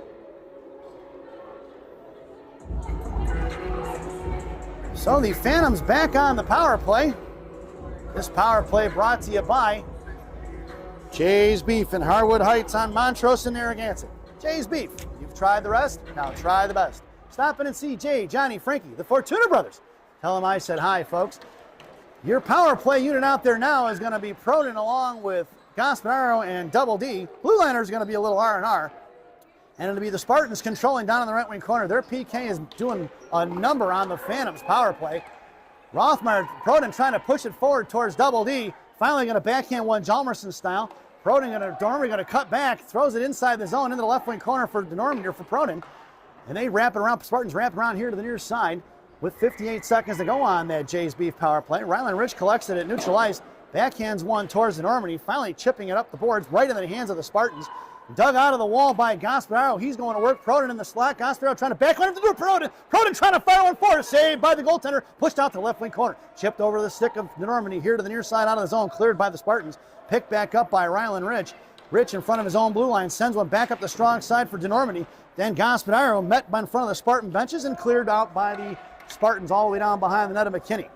So the Phantoms back on the power play. This power play brought to you by Jay's Beef in Harwood Heights on Montrose and Narragansett. Jay's Beef. You've tried the rest, now try the best. Stop in and see Jay, Johnny, Frankie, the Fortuna brothers. Tell them I said hi, folks. Your power play unit out there now is going to be Proden along with Gaspararo and Double D. Blue liner is going to be a little R&R. And it'll be the Spartans controlling down in the right wing corner. Their PK is doing a number on the Phantoms power play. Rothmeyer, Proden trying to push it forward towards Double D. Finally going to backhand one Jalmerson style. DeNormandie going to cut back, throws it inside the zone into the left wing corner for DeNormandie or for Proden. And they wrap it around, Spartans wrap around here to the near side with 58 seconds to go on that Jay's Beef power play. Rylan Rich collects it at neutral ice, backhands one towards DeNormandie, finally chipping it up the boards right in the hands of the Spartans. Dug out of the wall by Gaspararo. He's going to work Proden in the slot. Gaspararo trying to backline him to do Proden. Proden trying to fire one forward. Saved by the goaltender. Pushed out to the left wing corner. Chipped over the stick of DeNormandie here to the near side out of the zone. Cleared by the Spartans. Picked back up by Rylan Rich. Rich in front of his own blue line. Sends one back up the strong side for DeNormandie. Then Gaspararo met in front of the Spartan benches and cleared out by the Spartans all the way down behind the net of McKinney.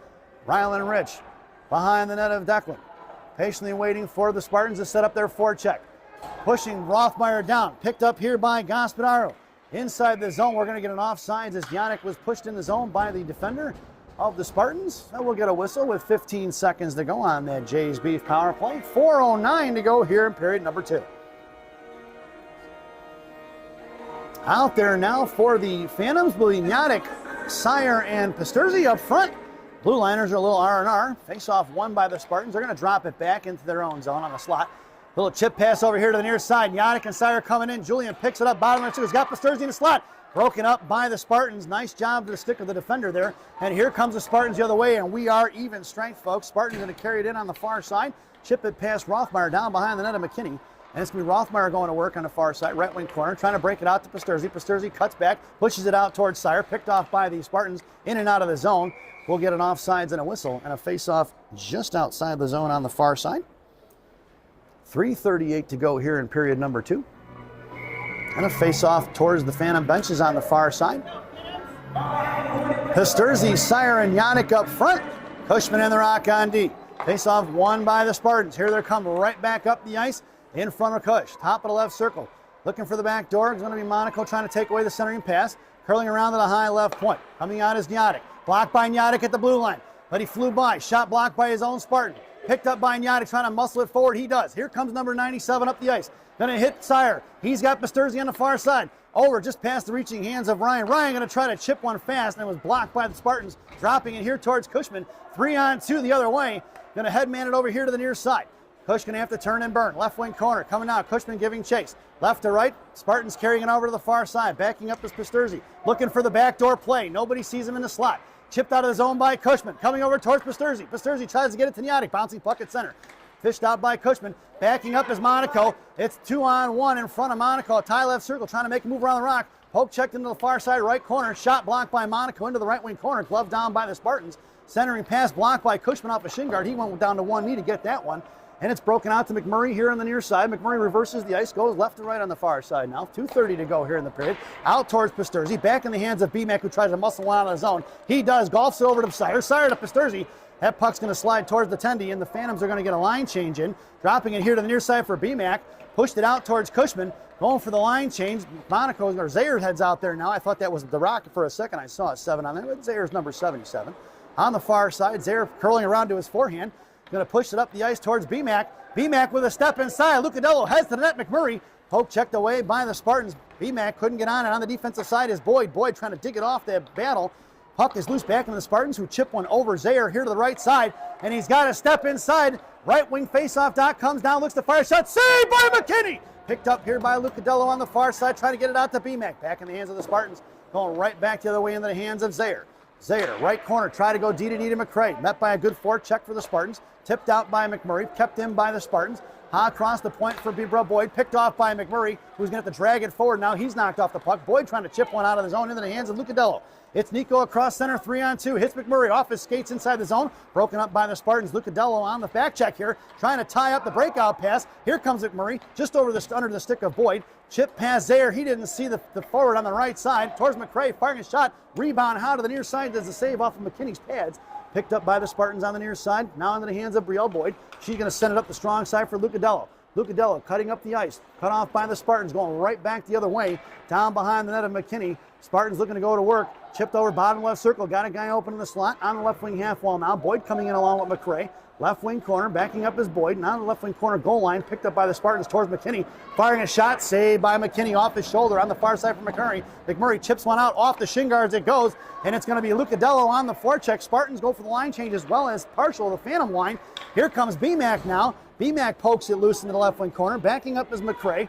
Rylan Rich behind the net of Declan. Patiently waiting for the Spartans to set up their forecheck. Pushing Rothmeyer down. Picked up here by Gaspararo. inside the zone. We're going to get an offsides as Yannick was pushed in the zone by the defender of the Spartans. And we'll get a whistle with 15 seconds to go on that Jays Beef power play. 4:09 to go here in period number 2. Out there now for the Phantoms will be Yannick, Sire, and Pasterzi up front. Blue Liners are a little R&R. Face-off won by the Spartans. They're going to drop it back into their own zone on the slot. Little chip pass over here to the near side. Yannick and Sire coming in. Julian picks it up. Bottom of the two. He's got Pasterzi in the slot. Broken up by the Spartans. Nice job to the stick of the defender there. And here comes the Spartans the other way, and we are even strength, folks. Spartans going to carry it in on the far side. Chip it past Rothmeyer down behind the net of McKinney. And it's going to be Rothmeyer going to work on the far side, right wing corner, trying to break it out to Pasterzi. Pasterzi cuts back, pushes it out towards Sire, picked off by the Spartans, in and out of the zone. We'll get an offsides and a whistle and a face-off just outside the zone on the far side. 3:38 to go here in period number 2. And a face-off towards the Phantom benches on the far side. Pasterzi, Sire, and Yannick up front. Cushman and the Rock on D. Face-off won by the Spartans. Here they're coming right back up the ice. In front of Cush, top of the left circle. Looking for the back door. It's going to be Monaco trying to take away the centering pass. Curling around to the high left point. Coming out is Yannick. Blocked by Yannick at the blue line. But he flew by. Shot blocked by his own Spartan. Picked up by Yannick, trying to muscle it forward. He does. Here comes number 97 up the ice. Going to hit Sire. He's got Pasterzi on the far side. Over just past the reaching hands of Ryan. Ryan going to try to chip one fast, and it was blocked by the Spartans. Dropping it here towards Cushman. 3-on-2 the other way. Going to headman it over here to the near side. Cush going to have to turn and burn. Left wing corner coming out. Cushman giving chase. Left to right. Spartans carrying it over to the far side. Backing up is Pasterzi. Looking for the backdoor play. Nobody sees him in the slot. Chipped out of the zone by Cushman. Coming over towards Pasterzi. Pasterzi tries to get it to Yannick. Bouncing puck at center. Fished out by Cushman. Backing up is Monaco. It's 2-on-1 in front of Monaco. Tie left circle trying to make a move around the rock. Poke checked into the far side right corner. Shot blocked by Monaco into the right wing corner. Glove down by the Spartans. Centering pass blocked by Cushman off a shin guard. He went down to one knee to get that one. And it's broken out to McMurray here on the near side. McMurray reverses the ice, goes left to right on the far side now. 2:30 to go here in the period. Out towards Pasterzi. Back in the hands of BMAC, who tries to muscle one out of the zone. He does. Golfs it over to Sire. Sire to Pasterzi. That puck's going to slide towards the tendy, and the Phantoms are going to get a line change in. Dropping it here to the near side for BMAC. Pushed it out towards Cushman. Going for the line change. Monaco, or Zaire heads out there now. I thought that was the Rocket for a second. I saw a 7 on there, but Zaire's number 77. On the far side, Zaire curling around to his forehand. Going to push it up the ice towards BMAC. BMAC with a step inside. Lucadello heads to the net. McMurray. Poke checked away by the Spartans. BMAC couldn't get on it. On the defensive side is Boyd. Boyd trying to dig it off that battle. Puck is loose back in the Spartans, who chip one over Zaire here to the right side. And he's got a step inside. Right wing faceoff. Dot comes down, looks to fire shot. Saved by McKinney. Picked up here by Lucadello on the far side, trying to get it out to BMAC. Back in the hands of the Spartans. Going right back the other way into the hands of Zaire. Zaire, right corner, try to go D to McCray. Met by a good forecheck for the Spartans. Tipped out by McMurray, kept in by the Spartans. High across the point for Bibro Boyd. Picked off by McMurray, who's going to have to drag it forward now. He's knocked off the puck. Boyd trying to chip one out of the zone into the hands of Lucadello. It's Nico across center, 3-on-2. Hits McMurray off his skates inside the zone. Broken up by the Spartans. Lucadello on the back check here, trying to tie up the breakout pass. Here comes McMurray, just over under the stick of Boyd. Chip past Zaire. He didn't see the forward on the right side. Towards McCray, firing a shot. Rebound out to the near side. Does the save off of McKinney's pads. Picked up by the Spartans on the near side. Now into the hands of Brielle Boyd. She's going to send it up the strong side for Lucadello. Lucadello cutting up the ice. Cut off by the Spartans. Going right back the other way. Down behind the net of McKinney. Spartans looking to go to work. Chipped over bottom left circle. Got a guy open in the slot. On the left wing half wall now. Boyd coming in along with McCray. Left wing corner, backing up is Boyd. Now the left wing corner goal line, picked up by the Spartans towards McKinney. Firing a shot, saved by McKinney off his shoulder on the far side for McMurray. McMurray chips one out off the shin guards. It goes, and it's going to be Lucadello on the forecheck. Spartans go for the line change as well as partial the Phantom line. Here comes BMAC now. BMAC pokes it loose into the left wing corner. Backing up is McCray.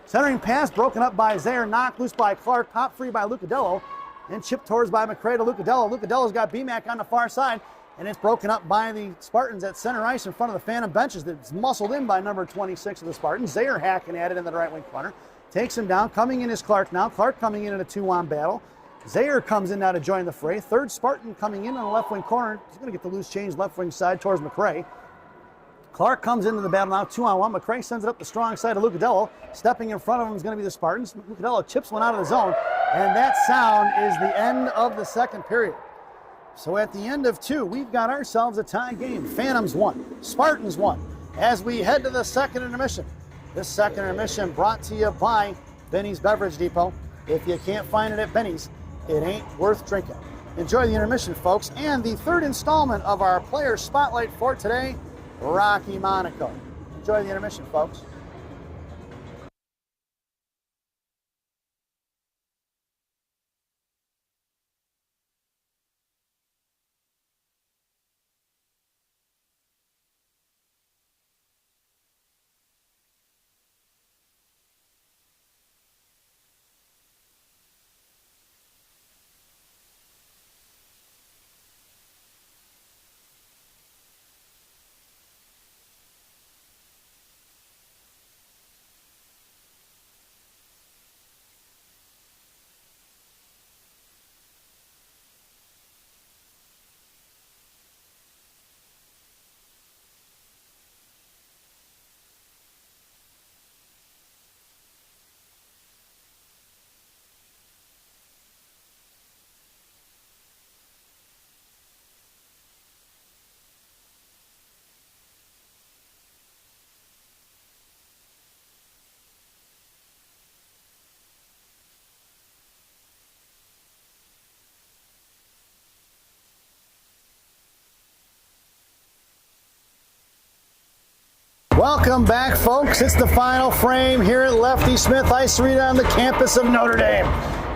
Centering pass broken up by Zaire, knocked loose by Clark. Pop free by Lucadello. And chipped towards by McCray to Lucadello. Lucadello's got BMAC on the far side. And it's broken up by the Spartans at center ice in front of the Phantom benches. That's muscled in by number 26 of the Spartans. Zaire hacking at it in the right wing corner. Takes him down. Coming in is Clark now. Clark coming in a 2-on battle. Zaire comes in now to join the fray. Third Spartan coming in on the left wing corner. He's going to get the loose change left wing side towards McCray. Clark comes into the battle now, 2-on-1. McCray sends it up the strong side of Lucadello. Stepping in front of him is going to be the Spartans. Lucadello chips one out of the zone. And that sound is the end of the second period. So at the end of 2, we've got ourselves a tie game. Phantoms 1, Spartans 1. As we head to the second intermission. This second intermission brought to you by Benny's Beverage Depot. If you can't find it at Benny's, it ain't worth drinking. Enjoy the intermission, folks, and the third installment of our player spotlight for today, Rocky Monaco. Enjoy the intermission, folks. Welcome back, folks. It's the final frame here at Lefty Smith Ice Arena on the campus of Notre Dame.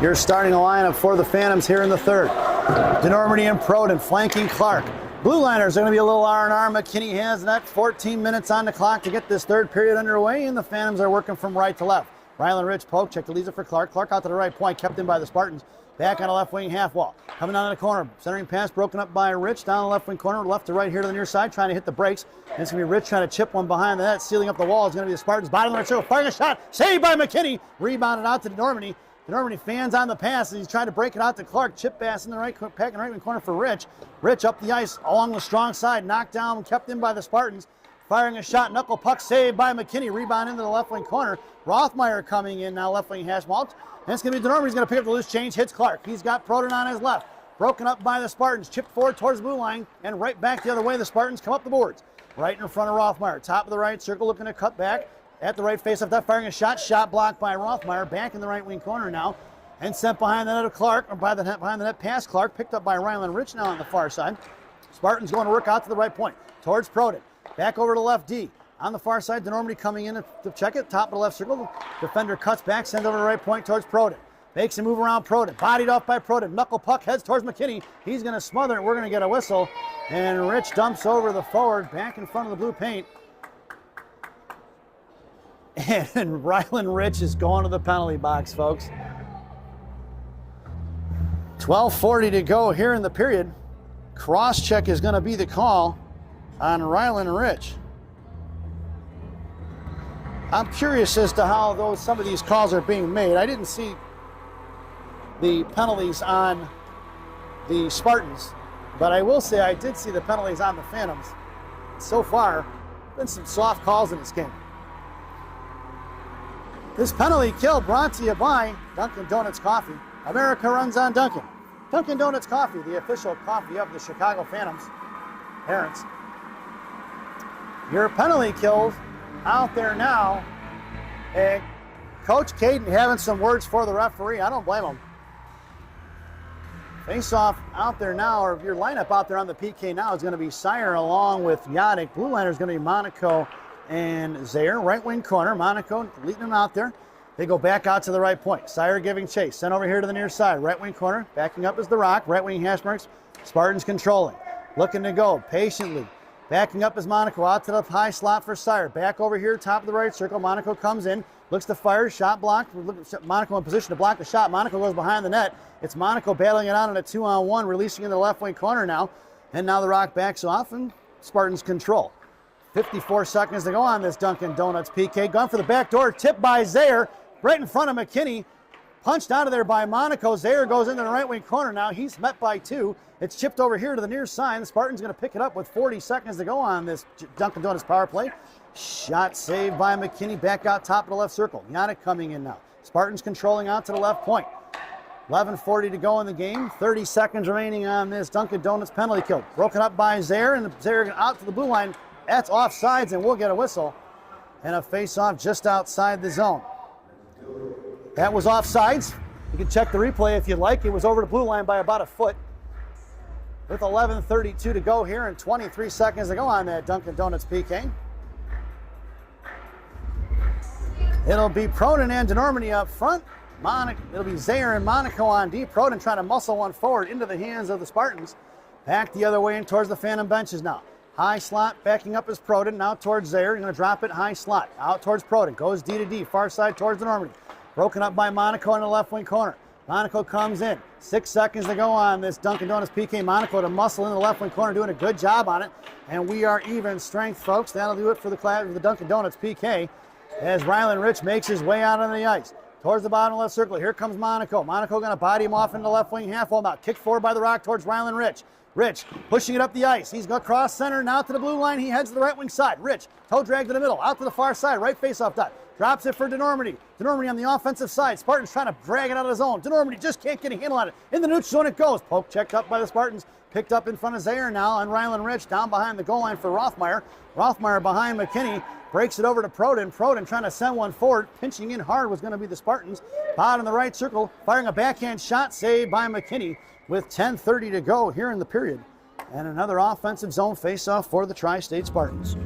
Your starting lineup for the Phantoms here in the third. DeNormandie and Proden flanking Clark. Blue liners are going to be a little R&R. McKinney has that 14 minutes on the clock to get this third period underway, and the Phantoms are working from right to left. Rylan Rich poke check to Lisa for Clark. Clark out to the right point, kept in by the Spartans. Back on the left wing half wall. Coming down to the corner. Centering pass broken up by Rich. Down the left wing corner. Left to right here to the near side. Trying to hit the brakes. And it's going to be Rich trying to chip one behind the net. Sealing up the wall is going to be the Spartans. Bottom of the right circle. Firing a shot. Saved by McKinney. Rebounded out to DeNormandie. DeNormandie fans on the pass as he's trying to break it out to Clark. Chip pass in the right wing corner for Rich. Rich up the ice along the strong side. Knocked down. Kept in by the Spartans. Firing a shot. Knuckle puck saved by McKinney. Rebound into the left wing corner. Rothmeyer coming in now. Left wing hash mark. And it's going to be DeNormandie. He's going to pick up the loose change. Hits Clark. He's got Proden on his left. Broken up by the Spartans. Chipped forward towards the blue line. And right back the other way. The Spartans come up the boards. Right in front of Rothmeyer. Top of the right circle. Looking to cut back. At the right face-off. That firing a shot. Shot blocked by Rothmeyer. Back in the right wing corner now. And sent behind the net of Clark. Or behind the net past Clark. Picked up by Rylan Rich now on the far side. Spartans going to work out to the right point. Towards Proden. Back over to left D. On the far side, DeNormandie coming in to check it. Top of the left circle. Defender cuts back, sends over to the right point towards Proden. Makes a move around Proden. Bodied off by Proden. Knuckle puck heads towards McKinney. He's going to smother it. We're going to get a whistle. And Rich dumps over the forward back in front of the blue paint. And Rylan Rich is going to the penalty box, folks. 12:40 to go here in the period. Cross check is going to be the call on Rylan Rich. I'm curious as to how some of these calls are being made. I didn't see the penalties on the Spartans, but I will say I did see the penalties on the Phantoms. So far, been some soft calls in this game. This penalty kill brought to you by Dunkin' Donuts Coffee. America runs on Dunkin'. Dunkin' Donuts Coffee, the official coffee of the Chicago Phantoms. Parents. Your penalty kills out there now, and Coach Caden having some words for the referee. I don't blame him. Face-off out there now, or your lineup out there on the PK now is going to be Sire along with Yadic. Blue liner is going to be Monaco and Zaire. Right wing corner, Monaco leading them out there. They go back out to the right point. Sire giving chase. Sent over here to the near side. Right wing corner. Backing up is the Rock. Right wing hash marks. Spartans controlling. Looking to go patiently. Backing up is Monaco out to the high slot for Sire. Back over here, top of the right circle. Monaco comes in, looks to fire, shot blocked. Monaco in position to block the shot. Monaco goes behind the net. It's Monaco battling it out in a 2-on-1, releasing into the left wing corner now. And now the Rock backs off and Spartans control. 54 seconds to go on this Dunkin' Donuts PK. Gone for the back door, tipped by Zaire, right in front of McKinney. Punched out of there by Monaco. Zaire goes into the right wing corner now. He's met by two. It's chipped over here to the near side. The Spartans going to pick it up with 40 seconds to go on this Dunkin' Donuts power play. Shot saved by McKinney. Back out top of the left circle. Yannick coming in now. Spartans controlling out to the left point. 11:40 to go in the game. 30 seconds remaining on this Dunkin' Donuts penalty kill. Broken up by Zaire, and Zaire out to the blue line. That's offsides, and we'll get a whistle. And a face-off just outside the zone. That was offsides. You can check the replay if you'd like. It was over the blue line by about a foot. With 11:32 to go here and 23 seconds to go on that Dunkin' Donuts PK. It'll be Proden and DeNormany up front. It'll be Zaire and Monaco on D. Proden trying to muscle one forward into the hands of the Spartans. Back the other way and towards the Phantom benches now. High slot backing up is Proden. Now towards Zaire. Going to drop it high slot. Out towards Proden. Goes D to D. Far side towards DeNormany. Broken up by Monaco in the left wing corner. Monaco comes in. 6 seconds to go on this Dunkin' Donuts PK. Monaco to muscle in the left wing corner, doing a good job on it. And we are even strength, folks. That'll do it for the Dunkin' Donuts PK as Ryland Rich makes his way out on the ice. Towards the bottom left circle. Here comes Monaco. Monaco going to body him off into the left wing half wall now. Kicked forward by the Rock towards Ryland Rich. Rich pushing it up the ice. He's going to cross center now to the blue line. He heads to the right wing side. Rich, toe drag to the middle. Out to the far side. Right face-off dot. Drops it for DeNormany. DeNormany on the offensive side. Spartans trying to drag it out of the zone. DeNormany just can't get a handle on it. In the neutral zone it goes. Poke checked up by the Spartans. Picked up in front of Zaire now on Ryland Rich. Down behind the goal line for Rothmeyer. Rothmeyer behind McKinney. Breaks it over to Proden. Proden trying to send one forward. Pinching in hard was going to be the Spartans. Bot in the right circle. Firing a backhand shot. Saved by McKinney with 10:30 to go here in the period. And another offensive zone face-off for the Tri-State Spartans.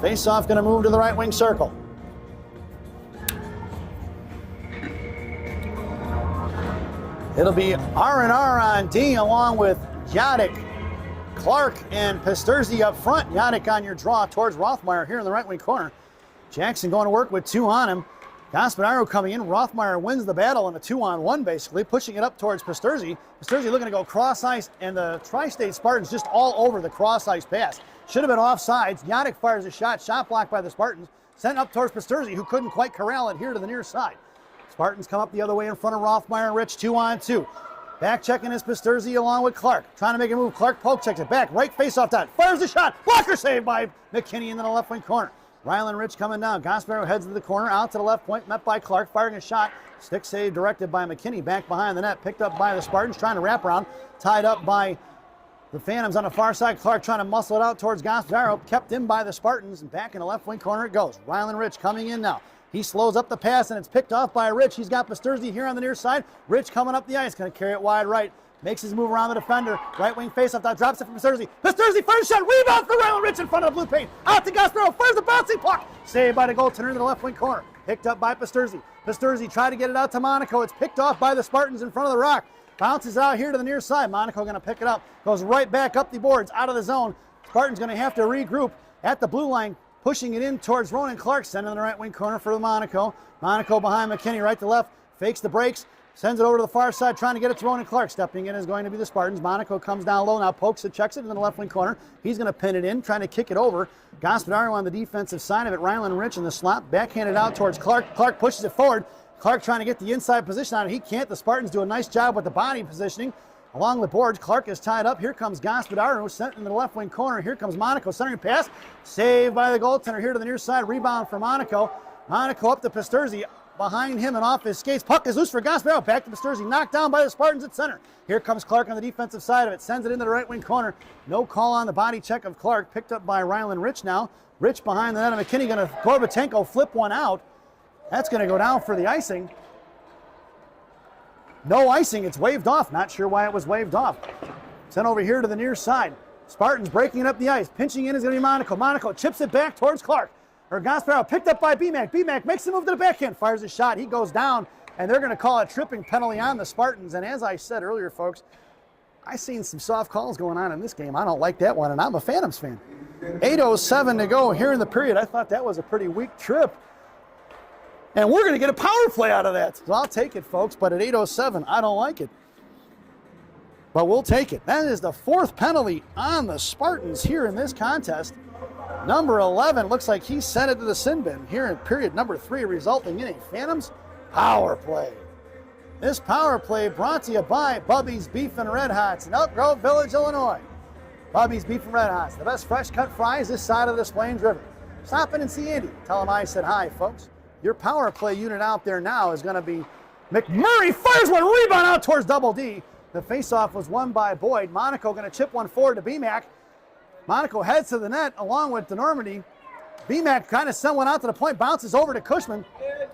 Face-off going to move to the right wing circle. It'll be R&R on D along with Yadick, Clark, and Pasterzi up front. Yadick on your draw towards Rothmeyer here in the right wing corner. Jackson going to work with 2 on him. Gaspadaro coming in. Rothmeyer wins the battle in a 2-on-1 basically, pushing it up towards Pasterzi. Pasterzi looking to go cross ice, and the Tri-State Spartans just all over the cross ice pass. Should have been offsides. Yadick fires a shot blocked by the Spartans. Sent up towards Pasterzi, who couldn't quite corral it here to the near side. Spartans come up the other way in front of Rothmeyer and Rich, 2-on-2. Back checking is Pasterzi along with Clark. Trying to make a move. Clark poke checks it back. Right face-off dot. Fires the shot. Blocker saved by McKinney into the left wing corner. Ryland Rich coming down. Gasparro heads to the corner. Out to the left point. Met by Clark. Firing a shot. Stick save directed by McKinney. Back behind the net. Picked up by the Spartans. Trying to wrap around. Tied up by the Phantoms on the far side. Clark trying to muscle it out towards Gasparro. Kept in by the Spartans. And back in the left wing corner it goes. Ryland Rich coming in now. He slows up the pass and it's picked off by Rich. He's got Pasterzi here on the near side. Rich coming up the ice. Going to carry it wide right. Makes his move around the defender. Right wing faceoff. That drops it from Pasterzi. Pasterzi fires a shot. Rebound for Ryland Rich in front of the blue paint. Out to Gasparro. Fires the bouncing puck. Saved by the goaltender in the left wing corner. Picked up by Pasterzi. Pasterzi tried to get it out to Monaco. It's picked off by the Spartans in front of the Rock. Bounces out here to the near side. Monaco going to pick it up. Goes right back up the boards. Out of the zone. Spartans going to have to regroup at the blue line. Pushing it in towards Ronan Clark. Sending in the right wing corner for the Monaco. Monaco behind McKinney. Right to left. Fakes the brakes. Sends it over to the far side, trying to get it to Ronan Clark. Stepping in is going to be the Spartans. Monaco comes down low now, pokes it, checks it in the left wing corner. He's going to pin it in, trying to kick it over. Gaspadaro on the defensive side of it. Ryland Rich in the slot, backhanded out towards Clark. Clark pushes it forward. Clark trying to get the inside position on it. He can't. The Spartans do a nice job with the body positioning along the boards. Clark is tied up. Here comes Gaspadaro, sent into the left wing corner. Here comes Monaco, centering pass. Saved by the goaltender here to the near side. Rebound for Monaco. Monaco up to Pasterzi. Behind him and off his skates. Puck is loose for Gasparro. Back to Pasterzi. Knocked down by the Spartans at center. Here comes Clark on the defensive side of it. Sends it into the right wing corner. No call on the body check of Clark. Picked up by Ryland Rich now. Rich behind the net. And McKinney going to Gorbatenko flip one out. That's going to go down for the icing. No icing. It's waved off. Not sure why it was waved off. Sent over here to the near side. Spartans breaking up the ice. Pinching in is going to be Monaco. Monaco chips it back towards Clark. Or Gasparro picked up by BMAC. BMAC makes the move to the backhand, fires a shot. He goes down, and they're going to call a tripping penalty on the Spartans. And as I said earlier, folks, I've seen some soft calls going on in this game. I don't like that one, and I'm a Phantoms fan. 8:07 to go here in the period. I thought that was a pretty weak trip. And we're going to get a power play out of that. So I'll take it, folks, but at 8:07, I don't like it. But we'll take it. That is the 4th penalty on the Spartans here in this contest. Number 11 looks like he sent it to the sin bin here in period number 3, resulting in a Phantoms power play. This power play brought to you by Bubby's Beef and Red Hots in Elk Grove Village, Illinois. Bubby's Beef and Red Hots, the best fresh cut fries this side of the Des Plaines River. Stop in and see Andy. Tell him I said hi, folks. Your power play unit out there now is going to be McMurray. Fires one, rebound out towards Double D. The faceoff was won by Boyd. Monaco going to chip one forward to BMAC. Monaco heads to the net along with DeNormany. BMAC kind of sent one out to the point, bounces over to Cushman.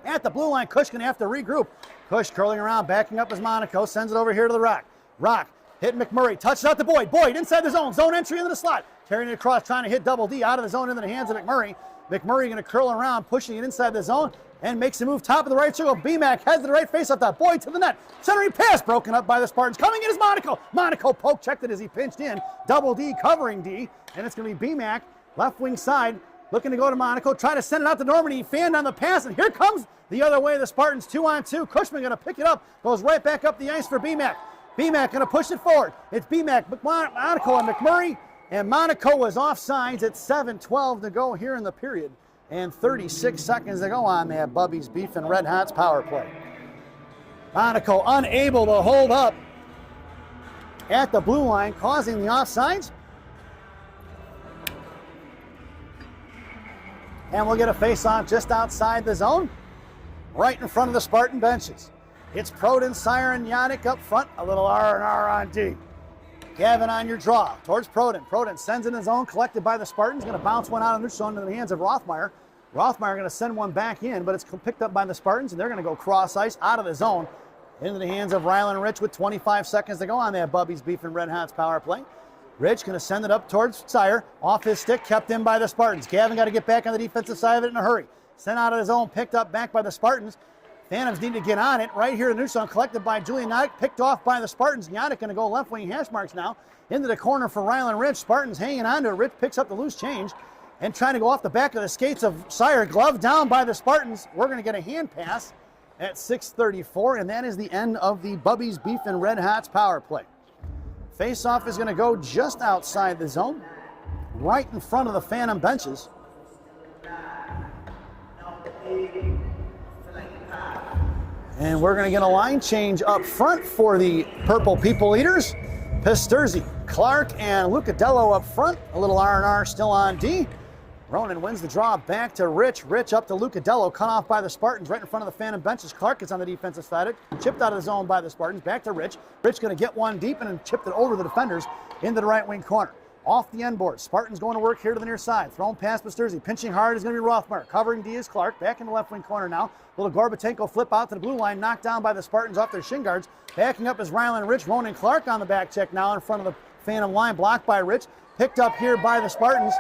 at the blue line. Kush going to have to regroup. Kush curling around, backing up as Monaco, sends it over here to the Rock. Rock hit McMurray, touches out to Boyd. Boyd inside the zone, zone entry into the slot. Carrying it across, trying to hit Double D out of the zone into the hands of McMurray. McMurray going to curl around, pushing it inside the zone, and makes a move top of the right circle. BMAC heads to the right face up that. Boyd to the net. Centering pass broken up by the Spartans. Coming in is Monaco. Monaco poke checked it as he pinched in. Double D covering D, and it's going to be BMAC, left wing side, looking to go to Monaco. Try to send it out to Normandy. He fanned on the pass, and here comes the other way. The Spartans 2-on-2. Cushman going to pick it up. Goes right back up the ice for BMAC. BMAC going to push it forward. It's BMAC, Monaco, and McMurray. And Monaco was offsides at 7:12 to go here in the period. And 36 seconds to go on that Bubby's Beef and Red Hots power play. Monaco unable to hold up at the blue line, causing the offsides. And we'll get a face-off just outside the zone, right in front of the Spartan benches. It's Proden, Siren, Yannick up front, a little R&R on D. Gavin on your draw towards Proden. Proden sends in his own, collected by the Spartans. Going to bounce one out of neutral into the hands of Rothmeyer. Rothmeyer going to send one back in, but it's picked up by the Spartans, and they're going to go cross ice out of the zone into the hands of Rylan Rich with 25 seconds to go on that Bubby's Beef and Red Hots power play. Rich going to send it up towards Sire. Off his stick, kept in by the Spartans. Gavin got to get back on the defensive side of it in a hurry. Sent out of his own, picked up back by the Spartans. Phantoms need to get on it. Right here in the neutral zone, collected by Julian Yannick, picked off by the Spartans. Yannick going to go left wing hash marks now. Into the corner for Rylan Rich. Spartans hanging on to it. Rich picks up the loose change and trying to go off the back of the skates of Sire. Glove down by the Spartans. We're going to get a hand pass at 6:34, and that is the end of the Bubby's Beef and Red Hots power play. Face-off is going to go just outside the zone, right in front of the Phantom benches. And we're going to get a line change up front for the Purple People Eaters. Pisturzi, Clark, and Lucadello up front. A little R&R still on D. Ronan wins the draw back to Rich. Rich up to Lucadello, cut off by the Spartans right in front of the Phantom benches. Clark gets on the defensive side, chipped out of the zone by the Spartans. Back to Rich. Rich going to get one deep and then chipped it over the defenders into the right wing corner. Off the end board. Spartans going to work here to the near side. Thrown past Pisturzi. Pinching hard is going to be Rothmeyer. Covering D is Clark. Back in the left wing corner now. Little Gorbatenko flip out to the blue line. Knocked down by the Spartans off their shin guards. Backing up is Rylan Rich. Ronan Clark on the back check now in front of the Phantom line. Blocked by Rich. Picked up here by the Spartans.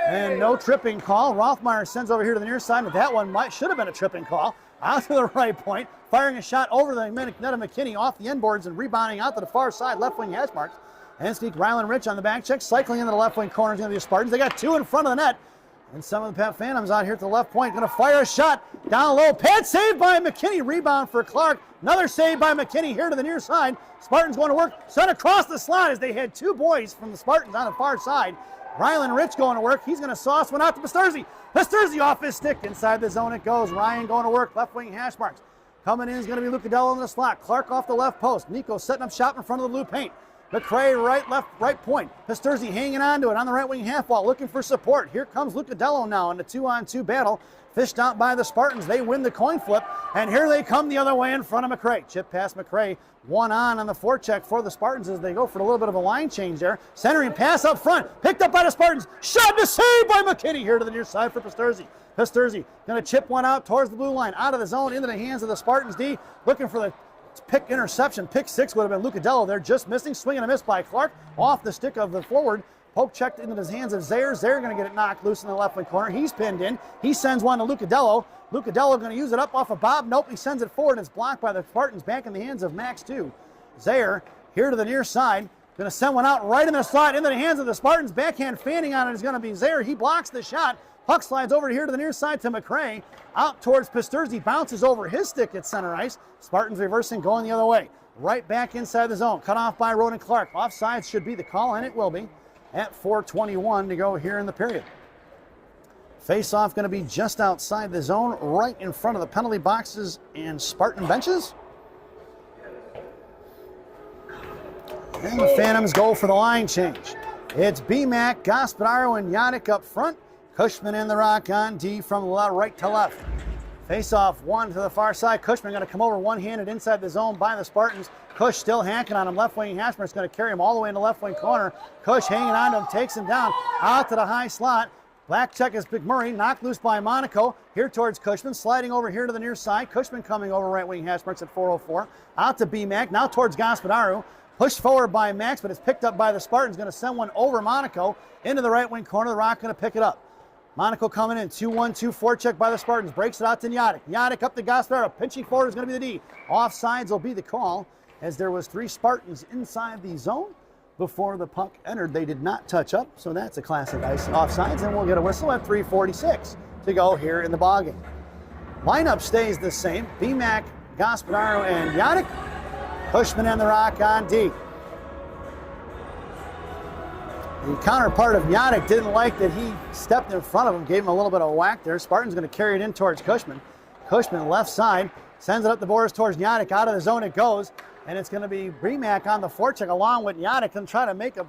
And no tripping call. Rothmeyer sends over here to the near side. But that one should have been a tripping call. Out to the right point. Firing a shot over the net of McKinney off the end boards and rebounding out to the far side. Left wing hash marks. And speak Rylan Rich on the back check, cycling into the left wing corner is going to be the Spartans. They got two in front of the net. And some of the Phantoms out here at the left point going to fire a shot down low. Pad save by McKinney. Rebound for Clark. Another save by McKinney here to the near side. Spartans going to work. Sent across the slot as they had two boys from the Spartans on the far side. Rylan Rich going to work. He's going to sauce one out to Pisturzi. Pisturzi off his stick. Inside the zone it goes. Ryan going to work. Left wing hash marks. Coming in is going to be Lucadello in the slot. Clark off the left post. Nico setting up shop in front of the blue paint. McRae right point. Pisturzi hanging on to it on the right wing half wall, looking for support. Here comes Lucadello now in the 2-on-2 battle. Fished out by the Spartans. They win the coin flip, and here they come the other way in front of McRae. Chip past McRae. One on the forecheck for the Spartans as they go for a little bit of a line change there. Centering pass up front. Picked up by the Spartans. Shot to save by McKinney here to the near side for Pisturzi. Pisturzi going to chip one out towards the blue line. Out of the zone into the hands of the Spartans D. Looking for the pick interception. Pick six would have been Lucadello there, just missing. Swing and a miss by Clark off the stick of the forward. Poke checked into the hands of Zaire. Zaire going to get it knocked loose in the left wing corner. He's pinned in. He sends one to Lucadello. Lucadello going to use it up off of Bob. Nope, he sends it forward and it's blocked by the Spartans back in the hands of Max 2. Zaire here to the near side. Going to send one out right in the slot into the hands of the Spartans. Backhand fanning on it is going to be Zaire. He blocks the shot. Puck slides over here to the near side to McRae. Out towards Pisturzi. Bounces over his stick at center ice. Spartans reversing, going the other way. Right back inside the zone. Cut off by Ronan Clark. Offsides should be the call, and it will be at 4:21 to go here in the period. Face-off going to be just outside the zone, right in front of the penalty boxes and Spartan benches. And the Phantoms go for the line change. It's BMAC, Gaspararo, and Yannick up front. Cushman in the Rock on D from right to left. Face-off one to the far side. Cushman going to come over one-handed inside the zone by the Spartans. Cush still hacking on him. Left wing Hashmer is going to carry him all the way in the left wing corner. Cush hanging on to him, takes him down. Out to the high slot. Black check is McMurray, knocked loose by Monaco. Here towards Cushman, sliding over here to the near side. Cushman coming over right wing hash marks at 4:04. Out to B-Mac, now towards Gospodaru. Pushed forward by Max, but it's picked up by the Spartans. Going to send one over Monaco into the right wing corner. The Rock going to pick it up. Monaco coming in, 2-1-2 forecheck by the Spartans. Breaks it out to Nyadek. Nyadek up to Gospodaru. Pinching forward is going to be the D. Offsides will be the call, as there was 3 Spartans inside the zone before the puck entered. They did not touch up, so that's a classic ice offsides, and we'll get a whistle at 3:46 to go here in the ballgame. Lineup stays the same. B-Mac, Gospodaru, and Nyadek. Cushman and the Rock on D. The counterpart of Nyadek didn't like that he stepped in front of him, gave him a little bit of a whack there. Spartan's going to carry it in towards Cushman. Cushman left side, sends it up the boards towards Nyadek. Out of the zone it goes, and it's going to be B-Mac on the forecheck along with Nyadek and try to make a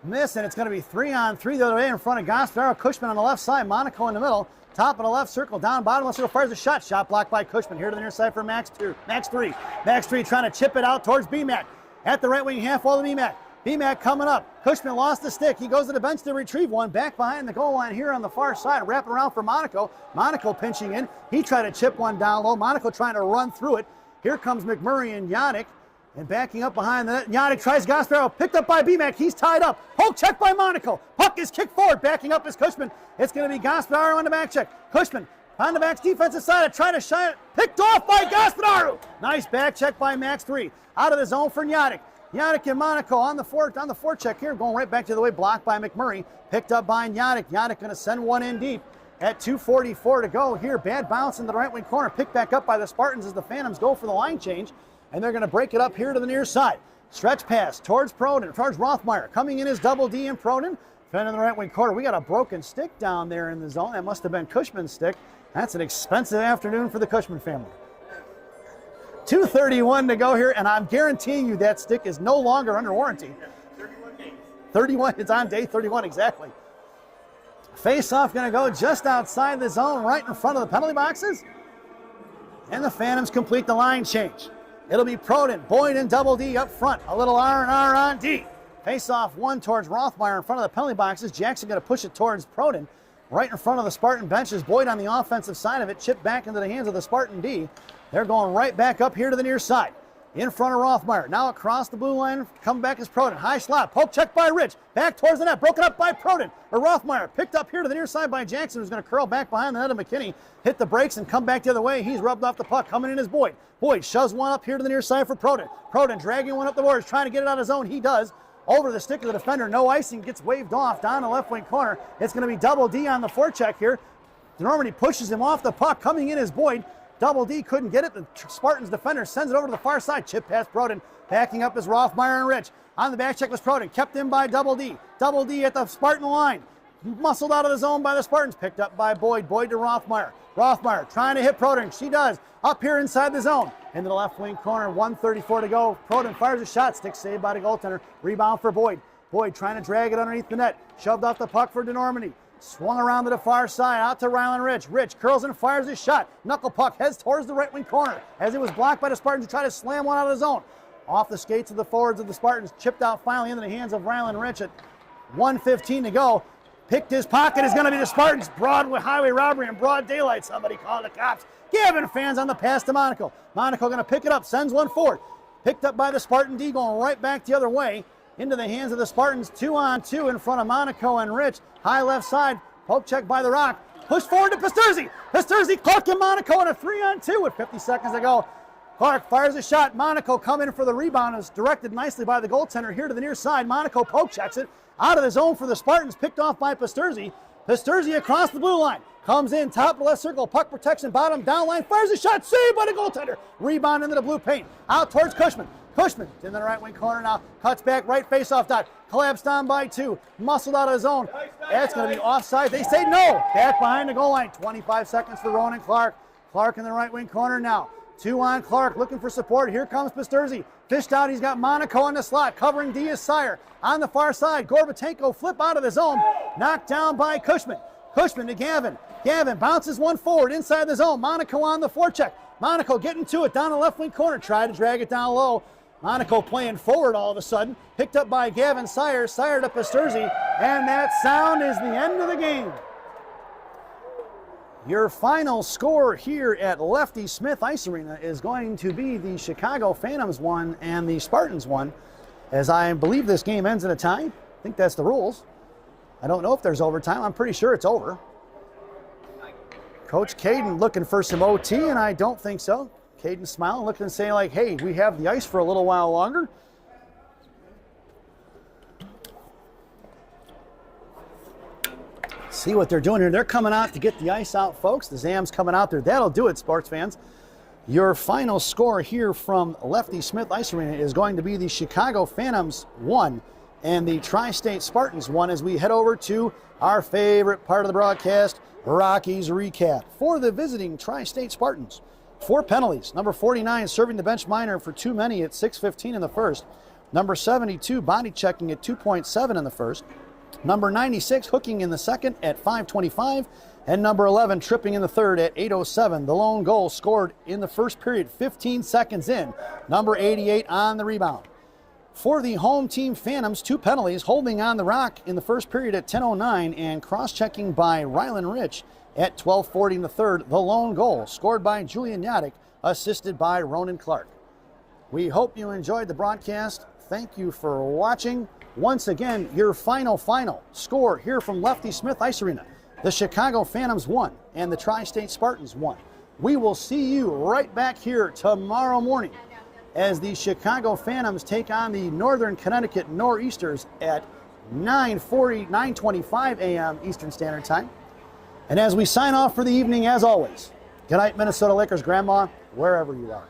miss, and it's going to be 3-on-3 the other way in front of Gospodaru. Cushman on the left side, Monaco in the middle. Top of the left circle, down bottom left circle, fires a shot. Shot blocked by Cushman. Here to the near side for Max 3. Max 3 trying to chip it out towards B-Mac. At the right wing half wall to B-Mac. B-Mac coming up. Cushman lost the stick. He goes to the bench to retrieve one. Back behind the goal line here on the far side. Wrapping around for Monaco. Monaco pinching in. He tried to chip one down low. Monaco trying to run through it. Here comes McMurray and Nyadek. And backing up behind the net, Nyadek tries Gospodaru, picked up by B-Mac. He's tied up. Poke check by Monaco. Puck is kicked forward. Backing up is Cushman. It's going to be Gospodaru on the back check. Cushman on the back's defensive side, trying to shine it. Picked off by Gospodaru. Nice back check by Max 3. Out of the zone for Nyadek. Nyadek and Monaco on the forecheck here, going right back to the way, blocked by McMurray. Picked up by Nyadek. Nyadek going to send one in deep. At 2:44 to go here. Bad bounce in the right wing corner. Picked back up by the Spartans as the Phantoms go for the line change. And they're going to break it up here to the near side. Stretch pass towards Proden, towards Rothmeyer. Coming in is Double D and Proden. Defending the right wing corner. We got a broken stick down there in the zone. That must have been Cushman's stick. That's an expensive afternoon for the Cushman family. 2:31 to go here, and I'm guaranteeing you that stick is no longer under warranty. 31 games. 31, it's on day 31 exactly. Face-off going to go just outside the zone, right in front of the penalty boxes. And the Phantoms complete the line change. It'll be Proden, Boyd, and Double D up front. A little R&R on D. Face-off one towards Rothmeyer in front of the penalty boxes. Jackson going to push it towards Proden. Right in front of the Spartan benches. Boyd on the offensive side of it. Chipped back into the hands of the Spartan D. They're going right back up here to the near side. In front of Rothmeyer. Now across the blue line. Come back is Proden. High slot. Poke check by Rich. Back towards the net. Broken up by Proden. Or Rothmeyer. Picked up here to the near side by Jackson, who's going to curl back behind the net of McKinney. Hit the brakes and come back the other way. He's rubbed off the puck. Coming in is Boyd. Boyd shoves one up here to the near side for Proden. Proden dragging one up the boards. Trying to get it out of zone. He does. Over the stick of the defender. No icing. Gets waved off down the left wing corner. It's going to be Double D on the forecheck here. Normandy pushes him off the puck. Coming in is Boyd. Double D couldn't get it. The Spartans defender sends it over to the far side. Chip past Proden. Backing up is Rothmeyer and Rich. On the back check was Proden. Kept in by Double D. Double D at the Spartan line. Muscled out of the zone by the Spartans. Picked up by Boyd. Boyd to Rothmeyer. Rothmeyer trying to hit Proden. She does. Up here inside the zone. Into the left wing corner. 1:34 to go. Proden fires a shot. Stick saved by the goaltender. Rebound for Boyd. Boyd trying to drag it underneath the net. Shoved off the puck for DeNormandy. Swung around to the far side, out to Ryland Rich. Rich curls and fires his shot. Knuckle puck heads towards the right wing corner as it was blocked by the Spartans to try to slam one out of the zone. Off the skates of the forwards of the Spartans, chipped out finally into the hands of Ryland Rich at 1:15 to go. Picked his pocket is going to be the Spartans. Broadway highway robbery in broad daylight. Somebody called the cops. Gavin fans on the pass to Monaco. Monaco going to pick it up, sends one forward. Picked up by the Spartan D, going right back the other way into the hands of the Spartans. 2-on-2 in front of Monaco and Rich. High left side, poke check by the Rock. Push forward to Pasturzi. Pasturzi, Clark and Monaco in a 3-on-2 with 50 seconds to go. Clark fires a shot. Monaco coming in for the rebound. Is directed nicely by the goaltender here to the near side. Monaco poke checks it. Out of the zone for the Spartans, picked off by Pasturzi. Pasturzi across the blue line. Comes in, top of the left circle, puck protection, bottom, down line, fires a shot, saved by the goaltender. Rebound into the blue paint. Out towards Cushman. Cushman in the right wing corner now. Cuts back, right face-off dot. Collapsed down by 2. Muscled out of the zone. That's going to be offside. They say no. Back behind the goal line. 25 seconds for Ronan Clark. Clark in the right wing corner now. 2 on Clark, looking for support. Here comes Pasturzi. Fished out. He's got Monaco in the slot. Covering Diaz Sire. On the far side, Gorbatenko flip out of the zone. Knocked down by Cushman. Cushman to Gavin. Gavin bounces one forward inside the zone. Monaco on the forecheck. Monaco getting to it down the left wing corner. Tried to drag it down low. Monaco playing forward all of a sudden. Picked up by Gavin Sire. Sire to Pasturzi. And that sound is the end of the game. Your final score here at Lefty Smith Ice Arena is going to be the Chicago Phantoms 1 and the Spartans 1, as I believe this game ends in a tie. I think that's the rules. I don't know if there's overtime. I'm pretty sure it's over. Coach Caden looking for some OT, and I don't think so. Caden smiling, looking and saying like, hey, we have the ice for a little while longer. See what they're doing here. They're coming out to get the ice out, folks. The Zam's coming out there. That'll do it, sports fans. Your final score here from Lefty Smith Ice Arena is going to be the Chicago Phantoms 1 and the Tri-State Spartans 1, as we head over to our favorite part of the broadcast, Rockies Recap. For the visiting Tri-State Spartans, 4 penalties. Number 49 serving the bench minor for too many at 6:15 in the first. Number 72 body checking at 2.7 in the first. Number 96 hooking in the second at 5:25, and number 11 tripping in the third at 8:07. The lone goal scored in the first period, 15 seconds in. Number 88 on the rebound. For the home team Phantoms, 2 penalties, holding on the rock in the first period at 10:09 and cross-checking by Rylan Rich at 12:40 in the third. The lone goal scored by Julian Yadick, assisted by Ronan Clark. We hope you enjoyed the broadcast. Thank you for watching. Once again, your final score here from Lefty Smith Ice Arena. The Chicago Phantoms 1 and the Tri-State Spartans 1. We will see you right back here tomorrow morning as the Chicago Phantoms take on the Northern Connecticut Nor'easters at 9:25 a.m. Eastern Standard Time. And as we sign off for the evening, as always, good night, Minnesota Lakers Grandma, wherever you are.